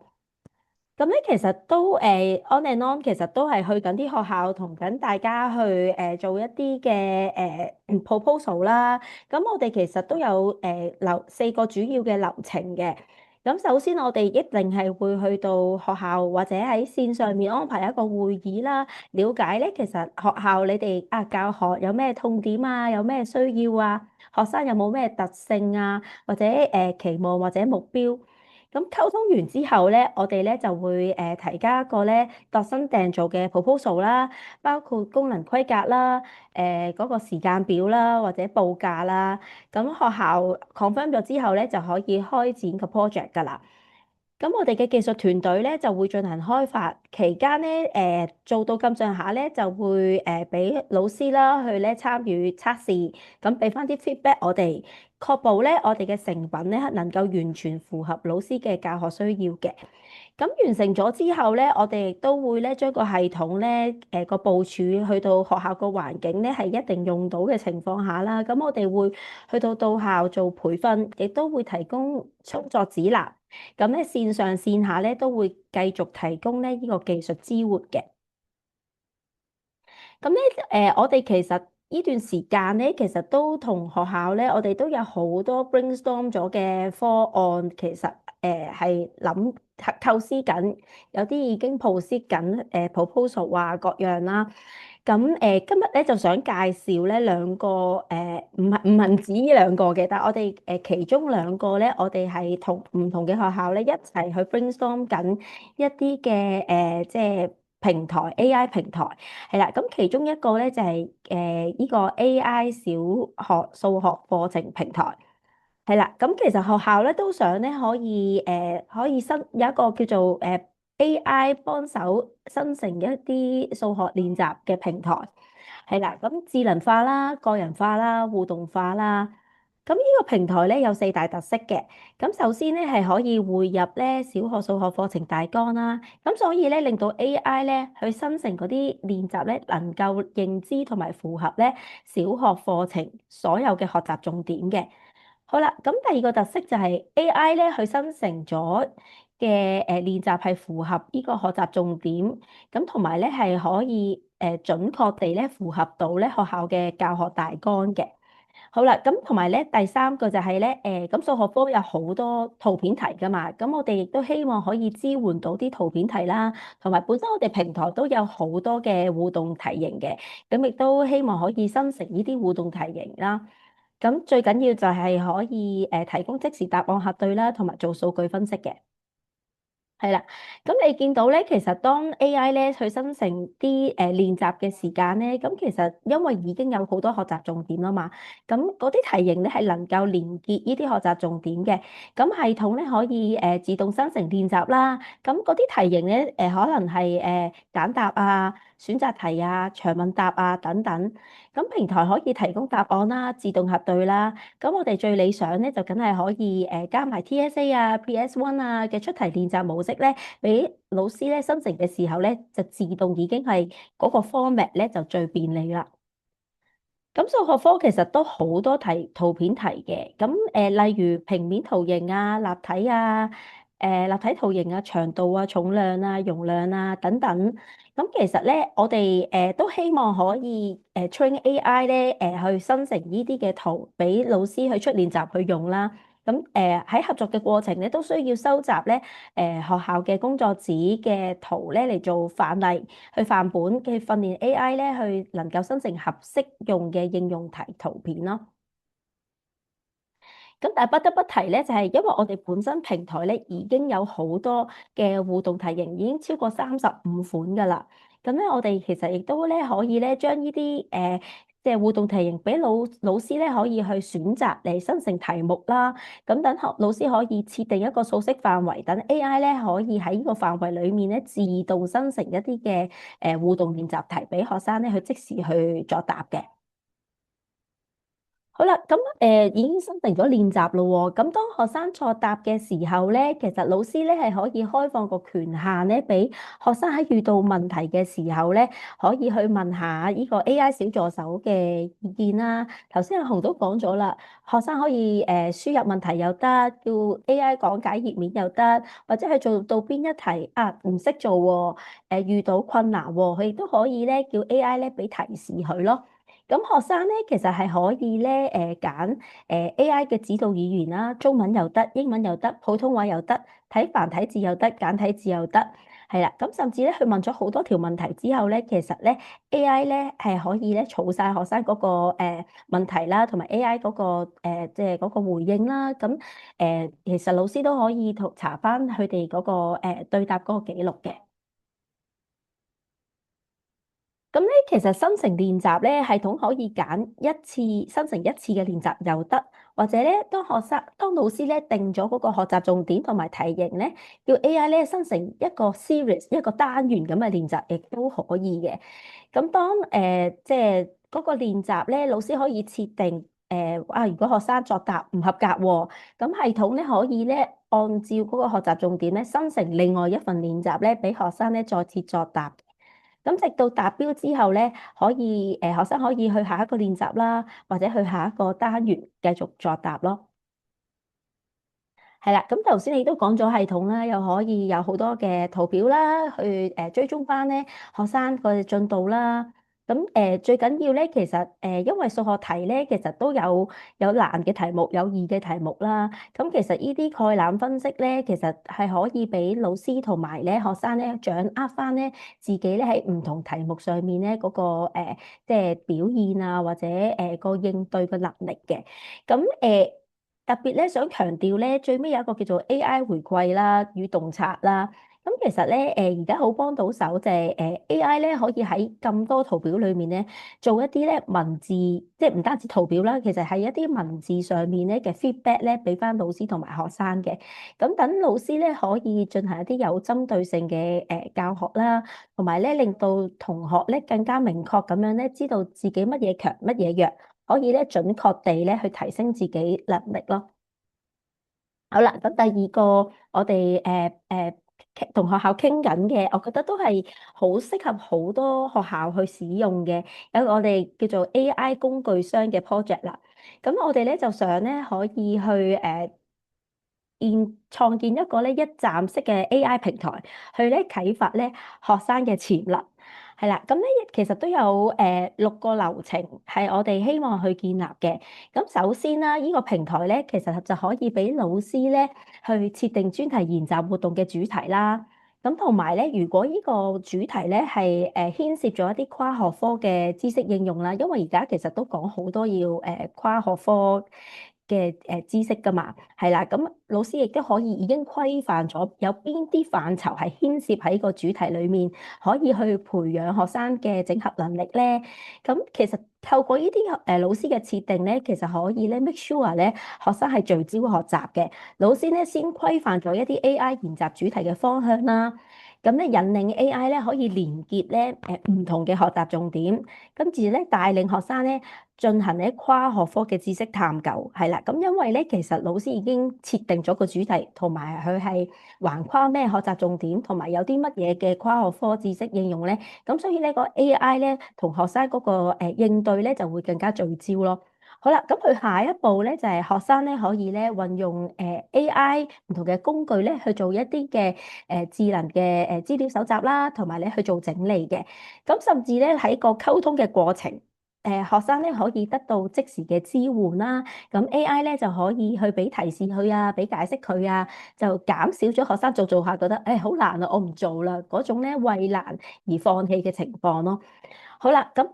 咁咧，其實都on and on，其實都係去緊啲學校同緊大家去做一啲嘅proposal 啦。咁我哋其實都有4個主要嘅流程嘅。咁首先我哋一定係會去到學校或者喺線上面安排一個會議啦，了解咧其實學校你哋教學有咩痛點啊，有咩需要啊，學生有冇咩特性啊，或者期望或者目標。咁溝通完之後咧，我哋咧就會提交一個咧度身訂造嘅 proposal 啦，包括功能規格啦、嗰個時間表啦，或者報價啦。咁學校 confirm 咗之後咧，就可以開展個 project 㗎啦。咁我哋嘅技術團隊咧就會進行開發，期間咧做到咁上下咧，就會俾老師啦去咧參與測試，咁俾翻啲 feedback 我哋，確保咧我哋嘅成品咧能夠完全符合老師嘅教學需要嘅。咁完成咗之後咧，我哋亦都會咧將個系統咧個部署去到學校個環境咧係一定用到嘅情況下啦。咁我哋會去到校做培訓，亦都會提供操作指南。咁咧線上線下咧都會繼續提供咧呢個技術支援嘅。咁咧我哋其實呢段時間咧，其實都同學校咧，我哋都有好多 brainstorm 咗嘅方案，其實係構思緊，有啲已經 post 緊proposal 啊各樣啦。咁今日咧就想介紹咧兩個唔止呢兩個嘅，但係我哋其中兩個咧，我哋係同唔同嘅學校咧一齊去 brainstorm 緊一啲嘅即係平台 AI 平台係啦。咁其中一個咧就係呢個 AI 小學數學課程平台係啦。咁其實學校咧都想咧可以有一個叫做AI 幫手生成一啲數學練習嘅平台，係啦，咁智能化啦、個人化啦、互動化啦。咁呢個平台咧有4大特色嘅。咁首先咧係可以匯入咧小學數學課程大綱啦。咁所以咧令到 AI 咧去生成嗰啲練習咧能夠認知同埋符合咧小學課程所有嘅學習重點嘅。好啦，咁第二個特色就係 AI 咧，佢生成咗嘅練習係符合呢個學習重點，咁同埋咧係可以準確地咧符合到咧學校嘅教學大綱嘅。好啦，咁同埋咧第三個就係咧咁數學科有好多圖片題㗎嘛，咁我哋亦都希望可以支援到啲圖片題啦，同埋本身我哋平台都有好多嘅互動題型嘅，咁亦都希望可以生成呢啲互動題型啦。咁最緊要就係可以提供即時答案核對啦，同埋做數據分析嘅。係啦，咁你見到咧，其實當 AI 咧去生成啲練習嘅時間咧，咁其實因為已經有好多學習重點啦嘛，咁嗰啲題型咧係能夠連結呢啲學習重點嘅，咁系統咧可以自動生成練習啦，咁嗰啲題型咧可能係簡答啊、選擇題啊、長問答啊等等，咁平台可以提供答案啦、自動核對啦。咁我哋最理想咧，就梗係可以加埋 TSA 啊、PS1 啊嘅出題練習模式咧，俾老師咧生成嘅時候咧，就自動已經係嗰個 format 咧就最便利啦。咁數學科其實都好多圖片題嘅，咁例如平面圖形啊、立體啊、立體圖形啊、長度啊、重量啊、容量啊等等。咁其實咧，我哋都希望可以train AI 咧去生成呢啲嘅圖，俾老師去出練習去用啦。咁喺合作嘅過程咧，都需要收集咧學校嘅工作紙嘅圖咧嚟做範例，去範本嘅訓練 AI 咧，去能夠生成合適用嘅應用題圖片咯。咁但係不得不提咧，就係因為我哋本身平台咧已經有好多嘅互動題型，已經超過35款㗎啦。咁咧，我哋其實亦都咧可以咧將呢啲即係互動題型俾老師咧可以去選擇嚟生成題目啦。咁等老師可以設定一個數式範圍，等 AI 咧可以喺呢個範圍裡面咧自動生成一啲嘅互動練習題俾學生咧去即時去作答嘅。好啦，咁已經生成咗練習咯喎，咁當學生作答嘅時候咧，其實老師咧係可以開放個權限咧，俾學生喺遇到問題嘅時候咧，可以去問下呢個 AI 小助手嘅意見啦。頭先阿紅都講咗啦，學生可以輸入問題又得，叫 AI 講解頁面又得，或者係做到邊一題啊唔識做喎，遇到困難喎，佢亦都可以咧叫 AI 咧俾提示佢咯。咁學生咧，其實係可以咧，揀AI 嘅指導語言啦，中文又得，英文又得，普通話又得，睇繁體字又得，簡體字又得，係啦。咁甚至咧，佢問咗好多條問題之後咧，其實咧 AI 咧係可以咧儲晒學生嗰個問題啦，同埋 AI 嗰個即係嗰個回應啦。咁其實老師都可以查翻佢哋嗰個對答嗰個記錄嘅。咁咧，其實生成練習咧，系統可以揀一次生成一次嘅練習又得，或者咧，當老師咧定咗嗰個學習重點同埋題型咧，叫 AI 咧生成一個 series 一個單元咁嘅練習，亦都可以嘅。咁當即係嗰個練習咧，老師可以設定如果學生作答唔合格喎，咁系統咧可以咧按照嗰個學習重點咧生成另外一份練習咧，俾學生咧再次作答。咁直到達標之後咧，可以學生可以去下一個練習啦，或者去下一個單元繼續作答咯。係啦，咁頭先你都講咗系統啦，又可以有好多嘅圖表啦，去追蹤翻咧學生個進度啦。咁最緊要咧，其實因為數學題咧，其實都有難嘅題目，有易嘅題目啦。咁其實呢啲概覽分析咧，其實係可以俾老師同埋咧學生咧掌握翻咧自己咧喺唔同題目上面咧嗰個即係表現啊，或者個應對嘅能力嘅。咁特別咧想強調咧，最尾有一個叫做 AI 回饋啦與洞察啦。咁其實咧而家好幫到手就係AI 咧可以喺咁多圖表裏面咧做一啲咧文字，即係唔單止圖表啦，其實係一啲文字上面咧嘅 feedback 咧俾翻老師同埋學生嘅。咁等老師咧可以進行一啲有針對性嘅教學啦，同埋咧令到同學咧更加明確咁樣咧知道自己乜嘢強乜嘢弱。可以咧準確地咧去提升自己能力咯。好啦，咁第二個我哋同學校傾緊嘅，我覺得都係好適合好多學校去使用嘅，有個我哋叫做 AI 工具箱嘅 project 啦。咁我哋咧就想咧可以去創建一個咧一站式嘅 AI 平台，去咧啟發咧學生嘅潛能。係啦，咁咧其實都有6個流程係我哋希望去建立嘅。咁首先啦，呢個平台咧，其實就可以俾老師咧去設定專題研習活動嘅主題啦。咁同埋咧，如果呢個主題咧係牽涉咗一啲跨學科嘅知識應用啦，因為而家其實都講好多要跨學科嘅知識㗎嘛，係啦，咁老師亦都可以已經規範咗有邊啲範疇係牽涉喺個主題裡面，可以去培養學生嘅整合能力咧。咁其實透過呢啲老師嘅設定咧，其實可以咧 make sure 咧學生係聚焦學習嘅。老師咧先規範咗一啲 AI 研習主題嘅方向啦。咁咧引領 AI 咧可以連結咧唔同嘅學習重點，跟住咧帶領學生咧進行咧跨學科嘅知識探究，係啦。咁因為咧其實老師已經設定咗個主題，同埋佢係橫跨咩學習重點，同埋有啲乜嘢嘅跨學科知識應用咧。咁所以咧個 AI 咧同學生嗰個應對咧就會更加聚焦咯。好啦，咁佢下一步咧就係學生咧可以咧運用AI 唔同嘅工具咧去做一啲嘅智能嘅資料搜集啦，同埋咧去做整理嘅。咁甚至咧喺個溝通嘅過程，學生咧可以得到即時嘅支援啦。咁 AI 咧就可以去俾提示佢啊，俾解釋佢啊，就減少咗學生做下覺得好難啊，我唔做啦嗰種咧畏難而放棄嘅情況咯。好啦，咁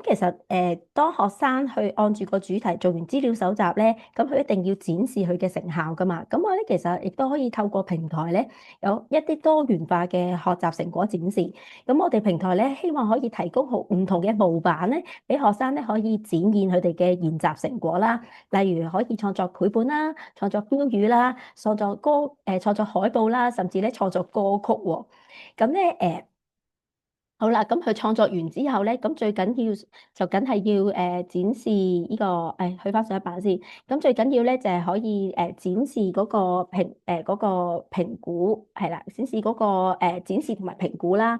其實當學生去按住個主題做完資料搜集咧，咁佢一定要展示佢嘅成效噶嘛。咁我咧其實亦都可以透過平台咧有一啲多元化嘅學習成果展示。咁我哋平台咧希望可以提供好唔同嘅模板咧，俾學生咧可以展現佢哋嘅研習成果啦。例如可以創作繪本啦、創作標語啦、創作海報啦，甚至咧創作歌曲喎。咁咧好啦，咁佢創作完之後咧，咁最緊要就梗係要展示呢個去翻上一版先。咁最緊要咧就係可以展示嗰個嗰個評估係啦，展示嗰個展示同埋評估啦。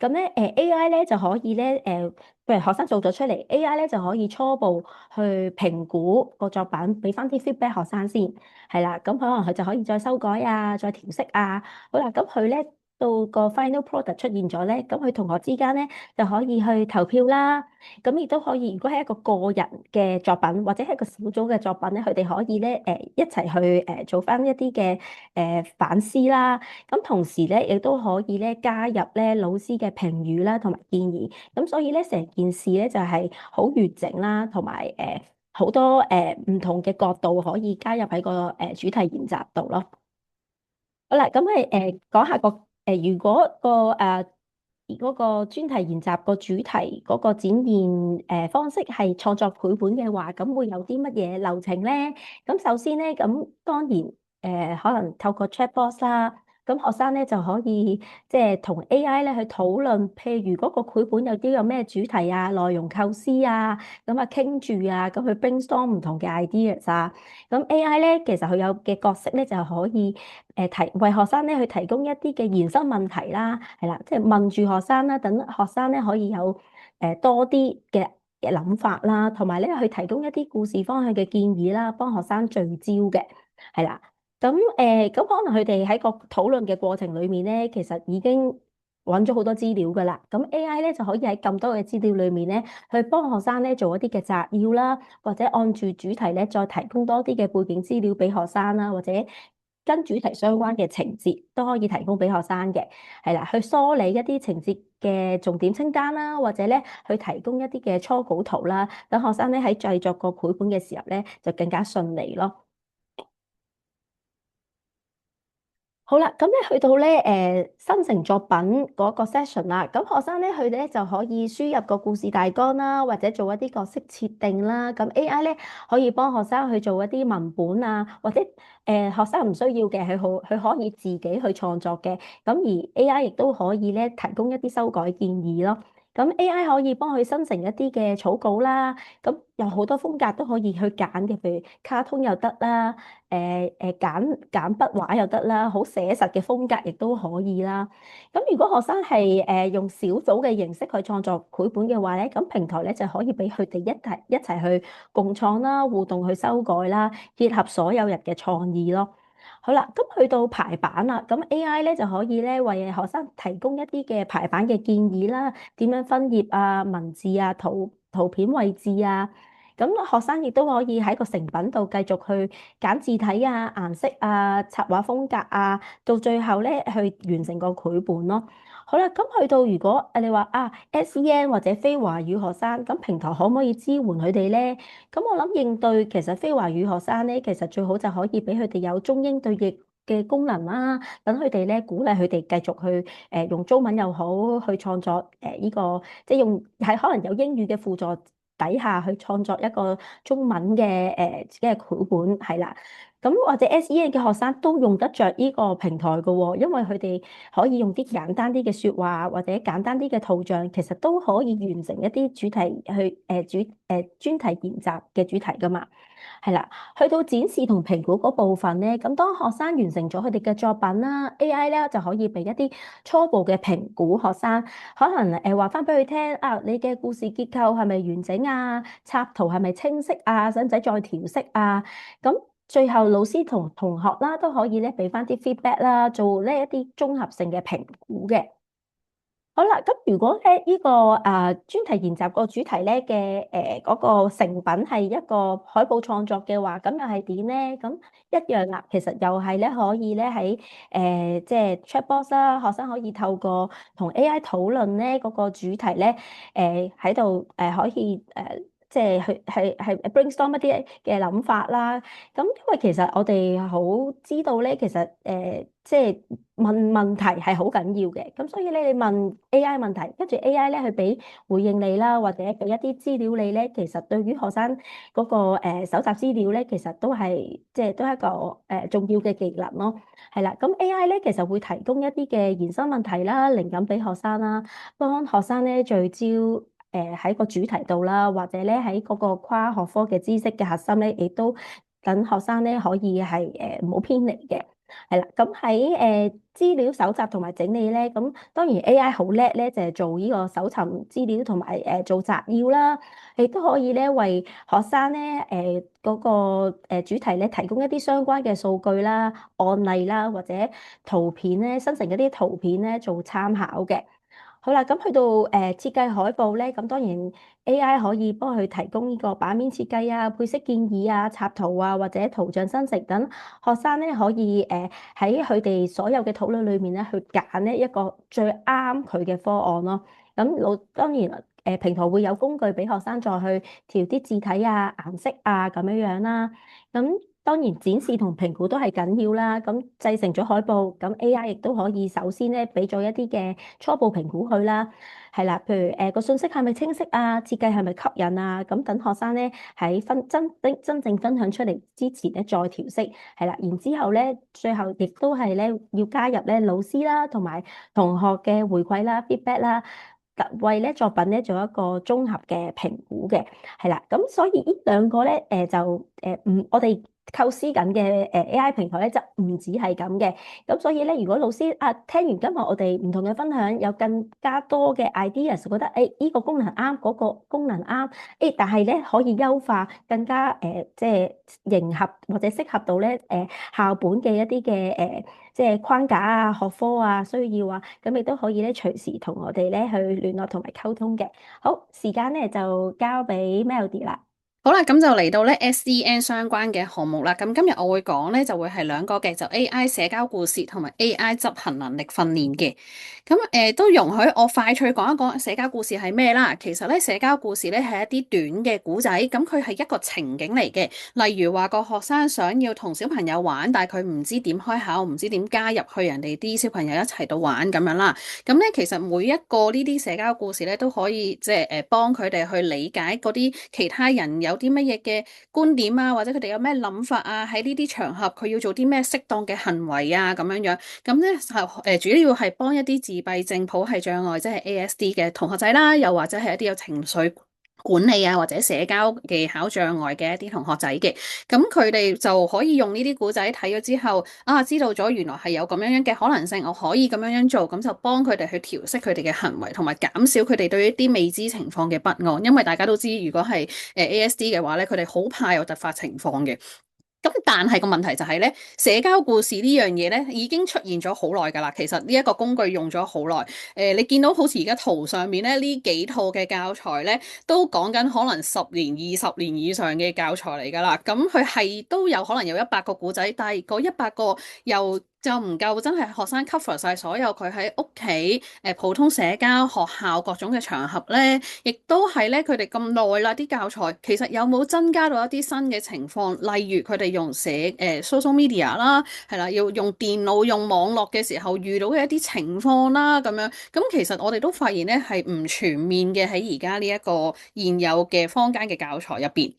咁咧AI 咧就可以咧譬如學生做咗出嚟，AI 咧就可以初步去評估個作品，俾翻啲 feedback 學生先係啦。咁可能佢就可以再修改啊，再調色啊。好啦，咁佢咧。到個 final product 出現咗咧，咁佢同學之間咧就可以去投票啦。咁亦都可以，如果係一個個人嘅作品或者係一個小組嘅作品咧，佢哋可以咧一齊去做翻一啲嘅反思啦。咁同時咧亦都可以咧加入咧老師嘅評語啦，同埋建議。咁所以咧成件事咧就係好完整啦，同埋好多唔同嘅角度可以加入喺個主題研習度咯。好啦，咁講下如果嗰個專題研習個主題嗰個展現方式係創作繪本嘅話，咁會有啲乜嘢流程咧？咁首先咧，咁當然可能透過 chatbot 啦。咁學生咧就可以即係同 AI 咧去討論，譬如嗰個繪本有咩主題啊、內容構思啊，咁啊傾住啊，咁去 brainstorm 唔同嘅 ideas 啊。咁 AI 咧其實佢有嘅角色咧就可以為學生咧去提供一啲嘅延伸問題啦，係啦，即係問住學生啦，等學生咧可以有多啲嘅諗法啦，同埋咧去提供一啲故事方向嘅建議啦，幫學生聚焦嘅，係啦。咁可能佢哋喺個討論嘅過程裏面咧，其實已經揾咗好多資料噶啦。咁 AI 咧就可以喺咁多嘅資料裏面咧，去幫學生咧做一啲嘅摘要啦，或者按住主題咧再提供多啲嘅背景資料俾學生啦，或者跟主題相關嘅情節都可以提供俾學生嘅，係啦，去梳理一啲情節嘅重點清單啦，或者咧去提供一啲嘅初稿圖啦，等學生咧喺製作個繪本嘅時候咧就更加順利咯。好啦，咁咧去到咧生成作品嗰個 session 啦，咁學生咧佢哋咧就可以輸入個故事大綱啦，或者做一啲角色設定啦。咁 AI 咧可以幫學生去做一啲文本啊，或者學生唔需要嘅，佢可以自己去創作嘅。咁而 AI 亦都可以咧提供一啲修改建議咯。咁 AI 可以幫佢生成一啲嘅草稿啦，咁有好多風格都可以去揀嘅，譬如卡通又得啦，揀筆畫又得啦，好寫實嘅風格亦都可以啦。咁如果學生係用小組嘅形式去創作繪本嘅話咧，咁平台咧就可以俾佢哋一齊去共創啦、互動去修改啦，結合所有人嘅創意咯。好啦，咁去到排版啦，咁 AI 咧就可以咧為學生提供一啲嘅排版嘅建議啦，點樣分頁啊、文字啊、圖片位置啊，咁學生亦都可以喺個成品度繼續去揀字體啊、顏色啊、插畫風格啊，到最後咧去完成個繪本咯。好啦，咁去到如果你話SEN 或者非華語學生，咁平台可唔可以支援佢哋咧？咁我諗應對其實非華語學生咧，其實最好就可以俾佢哋有中英對譯嘅功能啦，等佢哋咧鼓勵佢哋繼續去用中文又好去創作呢個，即係用係可能有英語嘅輔助底下去創作一個中文嘅自己嘅繪本係啦。咁或者 SEN 嘅學生都用得着呢個平台嘅喎，因為佢哋可以用啲簡單啲嘅説話或者簡單啲嘅圖像，其實都可以完成一啲主題去專題研習嘅主題噶嘛。係啦，去到展示同評估嗰部分咧，咁當學生完成咗佢哋嘅作品啦，AI 咧就可以俾一啲初步嘅評估學生，可能話翻俾佢聽你嘅故事結構係咪完整啊？插圖係咪清晰啊？使唔使再調色啊？咁最後老師同同學啦都可以咧俾翻啲 feedback 啦，做呢一啲綜合性嘅評估嘅。好啦，咁如果咧呢個專題研習個主題咧嘅嗰個成品係一個海報創作嘅話，咁又係點咧？咁一樣啦，其實又係咧可以咧喺即係 chatbox 啦，學生可以透過同 AI 討論咧嗰個主題咧喺度可以即係去係 brainstorm 一啲嘅諗法啦。咁因為其實我哋好知道咧，其實即係問問題係好緊要嘅，咁所以咧你問 AI 問題，跟住 AI 咧去俾回應你啦，或者俾一啲資料你咧，其實對於學生嗰個搜集資料咧，其實都係即係都係一個重要嘅技能咯。係啦，咁 AI 咧其實會提供一啲嘅延伸問題啦、靈感俾學生啦，幫學生咧聚焦喺個主題度啦，或者咧喺嗰個跨學科嘅知識嘅核心咧，亦都等學生咧可以係唔好偏離嘅。係啦，咁喺資料搜集同埋整理咧，咁當然 AI 好叻咧，就係做呢個搜尋資料同埋做摘要啦，亦都可以咧為學生咧嗰個主題咧提供一啲相關嘅數據啦、案例啦或者圖片咧，生成一啲圖片咧做參考嘅。好啦，咁去到設計海報咧，咁當然 AI 可以幫佢提供呢個版面設計啊、配色建議啊、插圖啊或者圖像生成等，學生咧可以喺佢哋所有嘅討論裏面咧去揀呢一個最啱佢嘅方案咯。咁當然平台會有工具俾學生再去調啲字體啊、顏色啊咁樣樣啦。咁當然展示同評估都係緊要啦。咁製成咗海報，咁 AI 亦都可以首先咧俾咗一啲嘅初步評估佢啦。係啦，譬如個信息係咪清晰啊？設計係咪吸引啊？咁等學生咧喺真正分享出嚟之前咧再調色。係啦，然之後咧最後亦都係咧要加入咧老師啦同埋同學嘅回饋啦、feedback 啦。為咧作品咧做一個綜合嘅評估嘅，係啦，咁所以呢兩個咧我哋構思緊嘅AI 平台咧就唔止係咁嘅，咁所以咧如果老師聽完今日我哋唔同嘅分享，有更加多嘅 ideas，覺得呢個功能啱，嗰個功能啱，但係咧可以優化更加即係迎合或者適合到咧校本嘅一啲嘅即係框架啊、學科啊、需要啊，咁亦都可以咧隨時同我哋咧去聯絡同埋溝通嘅。好，時間咧就交俾 Melody 啦。好啦，咁就嚟到咧 SEN 相關嘅項目啦。咁今日我會講咧就會係兩個嘅，就 AI 社交故事同埋 AI 執行能力訓練嘅。咁都容許我快脆講一講社交故事係咩啦。其實咧社交故事咧係一啲短嘅故仔，咁佢係一個情景嚟嘅。例如話個學生想要同小朋友玩，但係佢唔知點開口，唔知點加入去人哋啲小朋友一齊度玩咁樣啦。咁咧其實每一個呢啲社交故事咧都可以即係幫佢哋去理解嗰啲其他人有啲乜嘢嘅觀點啊，或者佢哋有咩諗法啊，喺呢啲場合佢要做啲咩適當嘅行為啊咁樣樣。咁咧主要係幫一啲自閉症譜系障礙即係 ASD 嘅同學仔啦，又或者係一啲有情緒管理啊或者社交技巧障礙嘅一啲同學仔嘅，咁佢哋就可以用呢啲故仔睇咗之後知道咗原來係有咁樣樣嘅可能性，我可以咁樣樣做，咁就幫佢哋去調適佢哋嘅行為，同埋減少佢哋對一啲未知情況嘅不安，因為大家都知如果係ASD 嘅話咧，佢哋好怕有突發情況嘅。咁大但係個問題就係咧，社交故事呢樣嘢咧已經出現咗好耐㗎啦。其實呢一個工具用咗好耐。你見到好似而家圖上面咧呢幾套嘅教材咧，都講緊可能10年、20年以上嘅教材嚟㗎啦。咁佢係都有可能有100個故仔，但係嗰100個又就唔夠真係學生 cover 晒所有佢喺屋企、普通社交、學校各種嘅場合咧，亦都係咧佢哋咁耐啦啲教材，其實有冇增加到一啲新嘅情況？例如佢哋用social media 啦，係啦，要用電腦、用網絡嘅時候遇到嘅一啲情況啦，咁樣咁其實我哋都發現咧係唔全面嘅喺而家呢一個現有嘅坊間嘅教材入邊。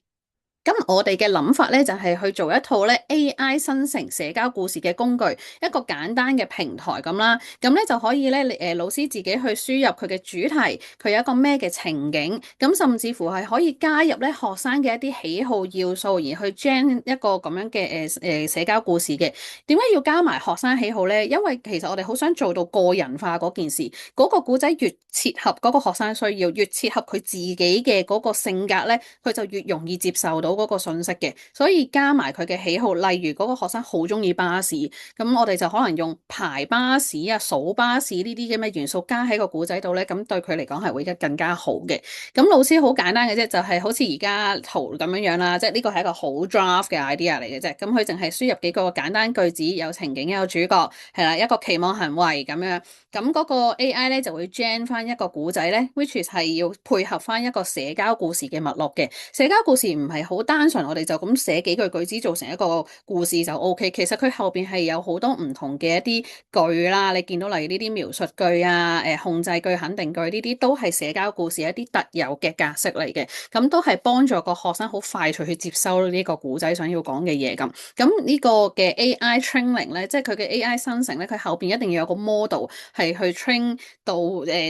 咁我哋嘅諗法咧就係去做一套咧 AI 生成社交故事嘅工具，一個簡單嘅平台咁啦。咁咧就可以咧，老師自己去輸入佢嘅主題，佢有一個咩嘅情景，咁甚至乎係可以加入咧學生嘅一啲喜好要素，而去 gen 一個咁樣嘅社交故事嘅。點解要加埋學生喜好咧？因為其實我哋好想做到個人化嗰件事，嗰個故仔越切合嗰個學生需要，越切合佢自己嘅嗰個性格咧，佢就越容易接受到嗰個信息嘅，所以加埋佢嘅喜好，例如嗰個學生好中意巴士，咁我哋就可能用排巴士啊、數巴士呢啲咁嘅元素加喺個故仔度咧，咁對佢嚟講係會更加好嘅。咁老師好簡單嘅啫，就係好似而家圖咁樣樣啦，即係呢個係一個好 draft 嘅 idea 嚟嘅啫。咁佢淨係輸入幾個簡單句子，有情景有主角，係啦，一個期望行為咁樣。咁嗰個 AI 咧就會 gen 翻一個故仔咧 ，which is 係要配合翻一個社交故事嘅脈絡嘅。社交故事唔係好單純，我哋就咁寫幾句句子做成一個故事就 OK。其實佢後邊係有好多唔同嘅一啲句啦，你見到例如呢啲描述句啊、控制句、肯定句呢啲都係社交故事一啲特有嘅格式嚟嘅。咁都係幫助個學生好快脆去接收呢個故仔想要講嘅嘢咁。咁呢個嘅 AI training 咧，即係佢嘅 AI 生成咧，佢後邊一定要有個 model 係去 train 到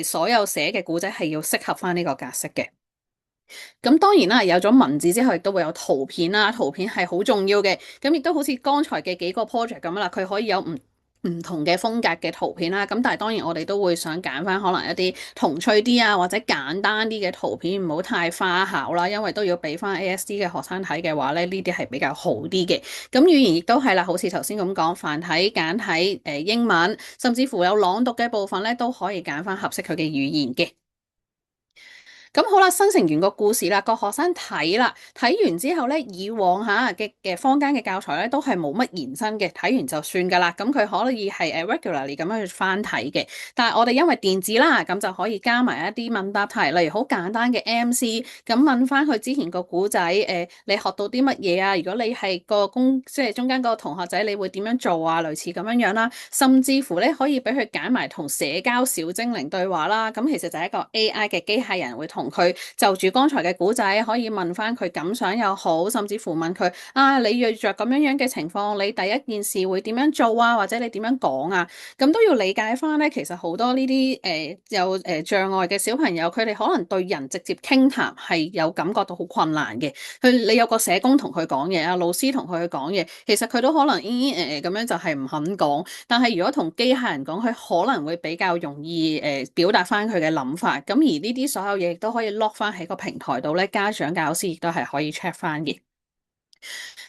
所有寫嘅故仔係要適合翻呢個格式嘅。咁當然啦，有咗文字之後，亦都會有圖片啦。圖片係好重要嘅。咁亦都好似剛才嘅幾個 project 咁啦，佢可以有唔同嘅風格嘅圖片啦。咁但係當然我哋都會想揀翻可能一啲童趣啲啊，或者簡單啲嘅圖片，唔好太花巧啦。因為都要俾翻 ASD 嘅學生睇嘅話咧，呢啲係比較好啲嘅。咁語言亦都係啦，好似頭先咁講，繁體、簡體、英文，甚至乎有朗讀嘅部分咧，都可以揀翻合適佢嘅語言嘅。咁好啦，生成完個故事啦，個學生睇啦，睇完之後咧，以往嘅坊間嘅教材咧都係冇乜延伸嘅，睇完就算噶啦。咁佢可以係regularly 咁樣去翻睇嘅。但係我哋因為電子啦，咁就可以加埋一啲問答題，例如好簡單嘅 MC，咁問翻佢之前個古仔，你學到啲乜嘢啊？如果你係即係中間嗰個同學仔，你會點樣做啊？類似咁樣樣啦，甚至乎咧可以俾佢揀埋同社交小精靈對話啦。咁其實就係一個 AI 嘅機械人會同佢就住剛才嘅古仔，可以問翻佢感想又好，甚至乎問佢你遇着咁樣樣嘅情況，你第一件事會點樣做啊？或者你點樣講啊？咁都要理解翻咧。其實好多呢啲有障礙嘅小朋友，佢哋可能對人直接傾談係有感覺到好困難嘅。你有個社工同佢講嘢啊，老師同佢去講嘢，其實佢都可能咁樣就係唔肯講。但係如果同機械人講，佢可能會比較容易表達翻佢嘅諗法。咁而呢啲所有嘢亦都可以 lock 翻喺個平台度咧，家長教師亦都係可以 check 翻嘅。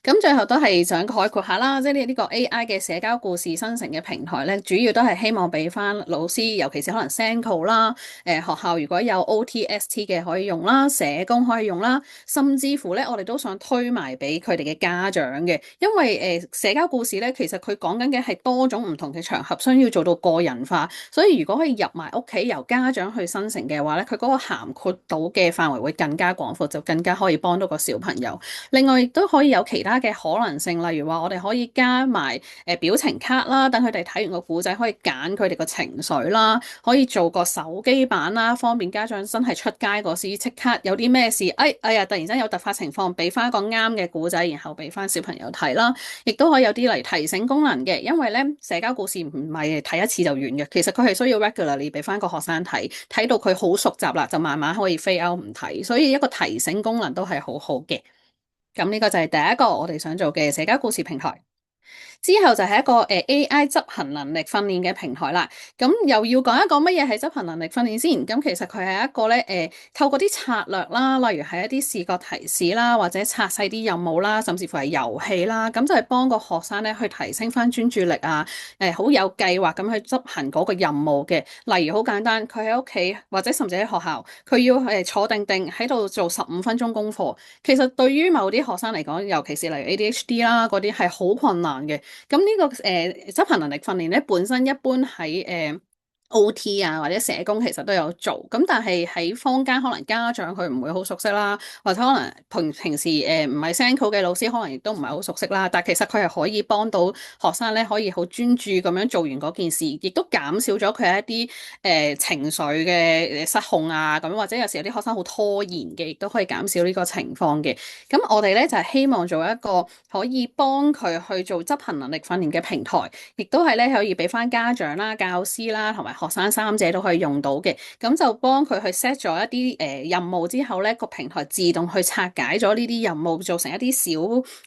咁最後都係想概括下啦，即係呢個 AI 嘅社交故事生成嘅平台咧，主要都係希望俾翻老師，尤其是可能 SENCO 啦，學校如果有 OTST 嘅可以用啦，社工可以用啦，甚至乎咧我哋都想推埋俾佢哋嘅家長嘅，因為社交故事咧其實佢講緊嘅係多種唔同嘅場合，需要做到個人化，所以如果可以入埋屋企由家長去生成嘅話咧，佢嗰個涵括到嘅範圍會更加廣闊，就更加可以幫到個小朋友。另外亦都可以有其他嘅可能性，例如話我哋可以加埋表情卡啦，等佢哋睇完個故仔可以揀佢哋個情緒啦，可以做個手機版啦，方便家長真係出街嗰時即刻有啲咩事，哎呀突然間有突發情況，俾翻一個啱嘅故仔，然後俾翻小朋友睇啦。亦都可以有啲嚟提醒功能嘅，因為咧社交故事唔係睇一次就完嘅，其實佢係需要 regularly 俾翻個學生睇，睇到佢好熟習啦，就慢慢可以 fade out 唔睇，所以一個提醒功能都係好好嘅。咁呢個就係第一個我哋想做嘅社交故事平台。之後就係一個AI 執行能力訓練嘅平台啦。咁又要講一講乜嘢係執行能力訓練先？咁其實佢係一個咧透過啲策略啦，例如係一啲視覺提示啦，或者拆細啲任務啦，甚至乎係遊戲啦，咁就係幫個學生咧去提升翻專注力啊，好有計劃咁去執行嗰個任務嘅。例如好簡單，佢喺屋企或者甚至喺學校，佢要坐定定喺度做15分鐘功課。其實對於某啲學生嚟講，尤其是例如 ADHD 啦嗰啲係好困難嘅。咁呢個執行能力訓練咧，本身一般喺OT 啊或者社工其實都有做，咁但係喺坊間可能家長佢唔會好熟悉啦，或者可能平時唔係 SENCO 嘅老師可能亦都唔係好熟悉啦，但其實佢係可以幫到學生咧，可以好專注咁樣做完嗰件事，亦都減少咗佢一啲情緒嘅失控啊，咁或者有時有啲學生好拖延嘅，亦都可以減少呢個情況嘅。咁我哋咧就係希望做一個可以幫佢去做執行能力訓練嘅平台，亦都係咧可以俾翻家長啦、教師啦同埋學生三者都可以用到嘅。咁就幫佢去 set 咗一啲任務之後咧，個平台自動去拆解咗呢啲任務，做成一啲小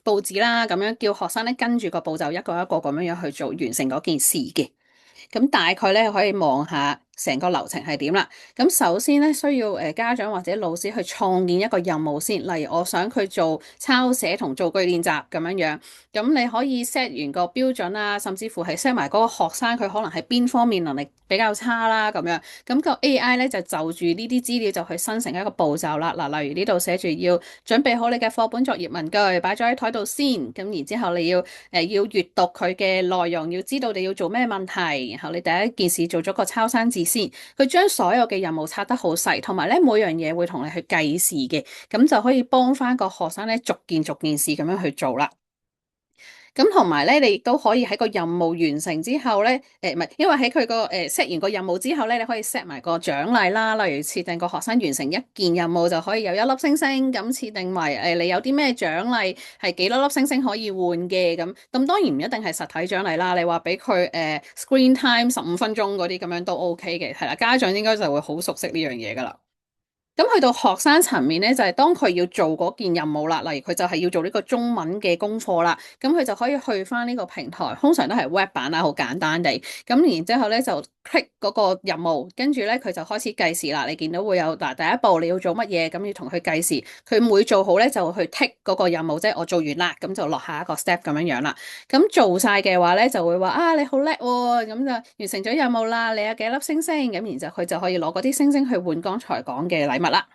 報紙啦，咁樣叫學生咧跟住個步驟一個一個咁樣去做，完成嗰件事嘅。咁大概咧可以望下成個流程係點啦。咁首先咧需要家長或者老師去創建一個任務先，例如我想佢做抄寫同造句練習咁樣樣。咁你可以 set 完個標準啦，甚至乎係 set 埋嗰個學生佢可能係邊方面能力比較差啦咁樣。咁個 AI 咧就住呢啲資料就去生成一個步驟啦。嗱，例如呢度寫住要準備好你嘅課本作業文具，擺咗喺台度先。咁然之後你要閱讀佢嘅內容，要知道你要做咩問題。然後你第一件事做咗個抄生字先，佢將所有嘅任務拆得好細，同埋咧每樣嘢會同你去計時嘅，咁就可以幫翻個學生咧逐件事咁樣去做啦。咁同埋咧，你亦都可以喺個任務完成之後咧，唔係，因為喺佢個set 完個任務之後咧，你可以 set 埋個獎勵啦。例如設定個學生完成一件任務就可以有1粒星星，咁設定為你有啲咩獎勵係幾多粒星星可以換嘅咁。咁當然唔一定係實體獎勵啦，你話俾佢screen time 15分鐘嗰啲咁樣都 OK 嘅，係啦，家長應該就會好熟悉呢樣嘢噶啦。咁去到學生層面咧，就係當佢要做嗰件任務啦，例如佢就係要做呢個中文嘅功課啦，咁佢就可以去翻呢個平台，通常都係 web 版啦，好簡單地。咁然之後咧就 click 嗰個任務，跟住咧佢就開始計時啦。你見到會有嗱第一步你要做乜嘢，咁要同佢計時。佢每做好咧就去 tick 嗰個任務，即係我做完啦，咁就落下一個 step 咁樣樣啦。咁做晒嘅話咧就會話啊你好叻喎，咁就完成咗任務啦，你有幾粒星星，咁然之後佢就可以攞嗰啲星星去換剛才講嘅禮物啦。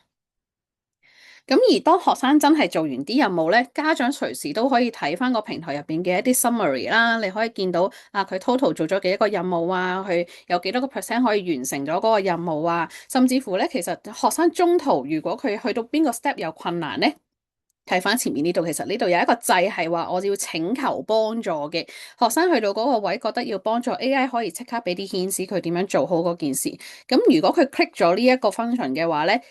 咁而當學生真係做完啲任務咧，家長隨時都可以睇翻個平台入邊嘅一啲 summary 啦，你可以見到啊佢 total 做咗幾多個任務啊，佢有幾多個 percent 可以完成咗嗰個任務啊，甚至乎咧其實學生中途如果佢去到邊個 step 有困難咧，睇翻前面呢度，其實呢度有一個掣係話我要請求幫助嘅學生去到嗰個位，覺得要幫助 AI 可以即刻俾啲顯示佢點樣做好嗰件事。咁如果佢 click 咗呢一個 function 嘅話咧，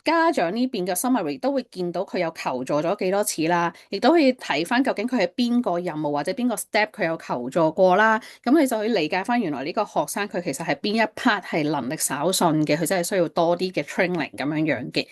家長呢邊嘅 summary 都會見到佢有求助咗幾多次啦，亦都可以睇翻究竟佢係邊個任務或者邊個 step 佢有求助過啦。咁你就可以理解翻原來呢個學生佢其實係邊一 part 係能力稍遜嘅，佢真係需要多啲嘅 training 咁樣樣嘅。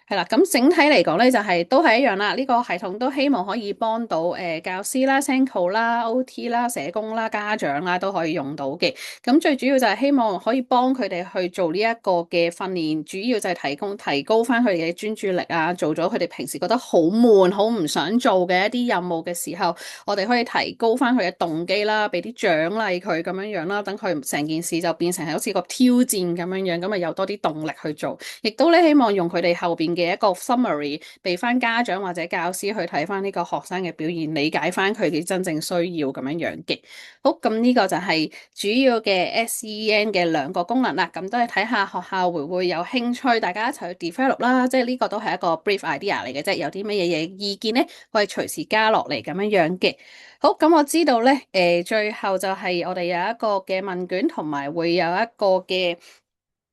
係啦，咁整體嚟講咧，就係都係一樣啦。呢個系統都希望可以幫到教師啦、SENCO 啦、OT 啦、社工啦、家長啦都可以用到嘅。咁最主要就係希望可以幫佢哋去做呢一個嘅訓練，主要就係提高翻佢哋嘅專注力啊，做咗佢哋平時覺得好悶、好唔想做嘅一啲任務嘅時候，我哋可以提高翻佢嘅動機啦，俾啲獎勵佢咁樣樣啦，等佢成件事就變成係好似個挑戰咁樣樣，咁啊有多啲動力去做，亦都咧希望用佢哋後邊嘅一個 summary 俾翻家長或者教師去睇翻呢個學生嘅表現，理解翻佢哋真正需要咁樣樣嘅。好，咁呢個就係主要嘅 SEN 嘅2個功能啦。咁都係睇下學校會唔會有興趣，大家一齊去 develop 啦。即係呢個都係一個 brief idea 嚟嘅啫。有啲乜嘢意見咧，可以隨時加落嚟咁樣樣嘅。好，咁我知道咧，最後就係我哋有一個嘅問卷，同埋會有一個嘅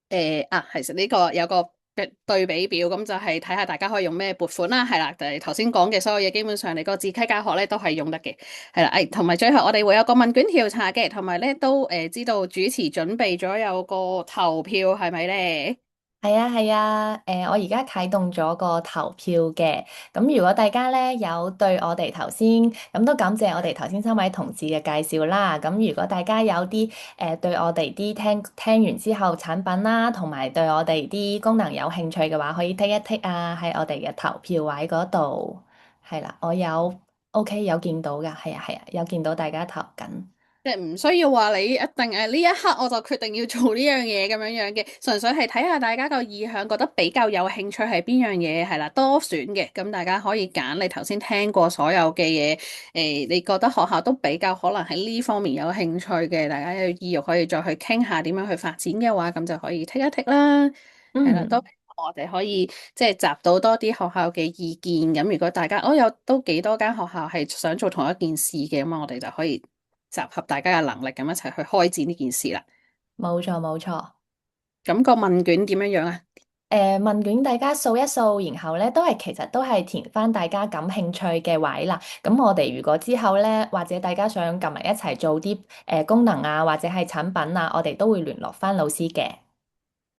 其實呢個有個嘅對比表，咁就係睇下大家可以用咩撥款啦，係啦，就係頭先講嘅所有嘢，基本上你個自溪教學咧都係用得嘅，係啦，同埋最後我哋會有個問卷調查嘅，同埋咧都知道主持準備咗有個投票係咪咧？係啊係啊，我而家啟動咗個投票嘅，咁如果大家咧有對我哋頭先，咁都感謝我哋頭先三位同事嘅介紹啦。咁如果大家有啲對我哋啲聽完之後產品啦，同埋對我哋啲功能有興趣嘅話，可以剔一剔啊，喺我哋嘅投票位嗰度。係啦，我有 OK 有見到㗎，係啊係啊，有見到大家投緊。即係唔需要話你一定呢一刻我就決定要做呢樣嘢咁樣樣嘅，純粹係睇下大家個意向，覺得比較有興趣係邊樣嘢係啦，多選嘅，咁大家可以揀你頭先聽過所有嘅嘢，你覺得學校都比較可能喺呢方面有興趣嘅，大家有意欲可以再去傾下點樣去發展嘅話，咁就可以剔一剔啦，係啦，都嗯。我哋可以即係集到多啲學校嘅意見，咁如果大家有都幾多間學校係想做同一件事嘅，咁我哋就可以集合大家嘅能力，咁一齊去開展呢件事啦。冇錯冇錯。咁個問卷點樣樣啊？問卷大家掃一掃，然後咧其實都係填翻大家感興趣嘅位啦。咁我哋如果之後咧，或者大家想撳埋一齊做啲功能啊，或者係產品啊，我哋都會聯絡翻老師嘅。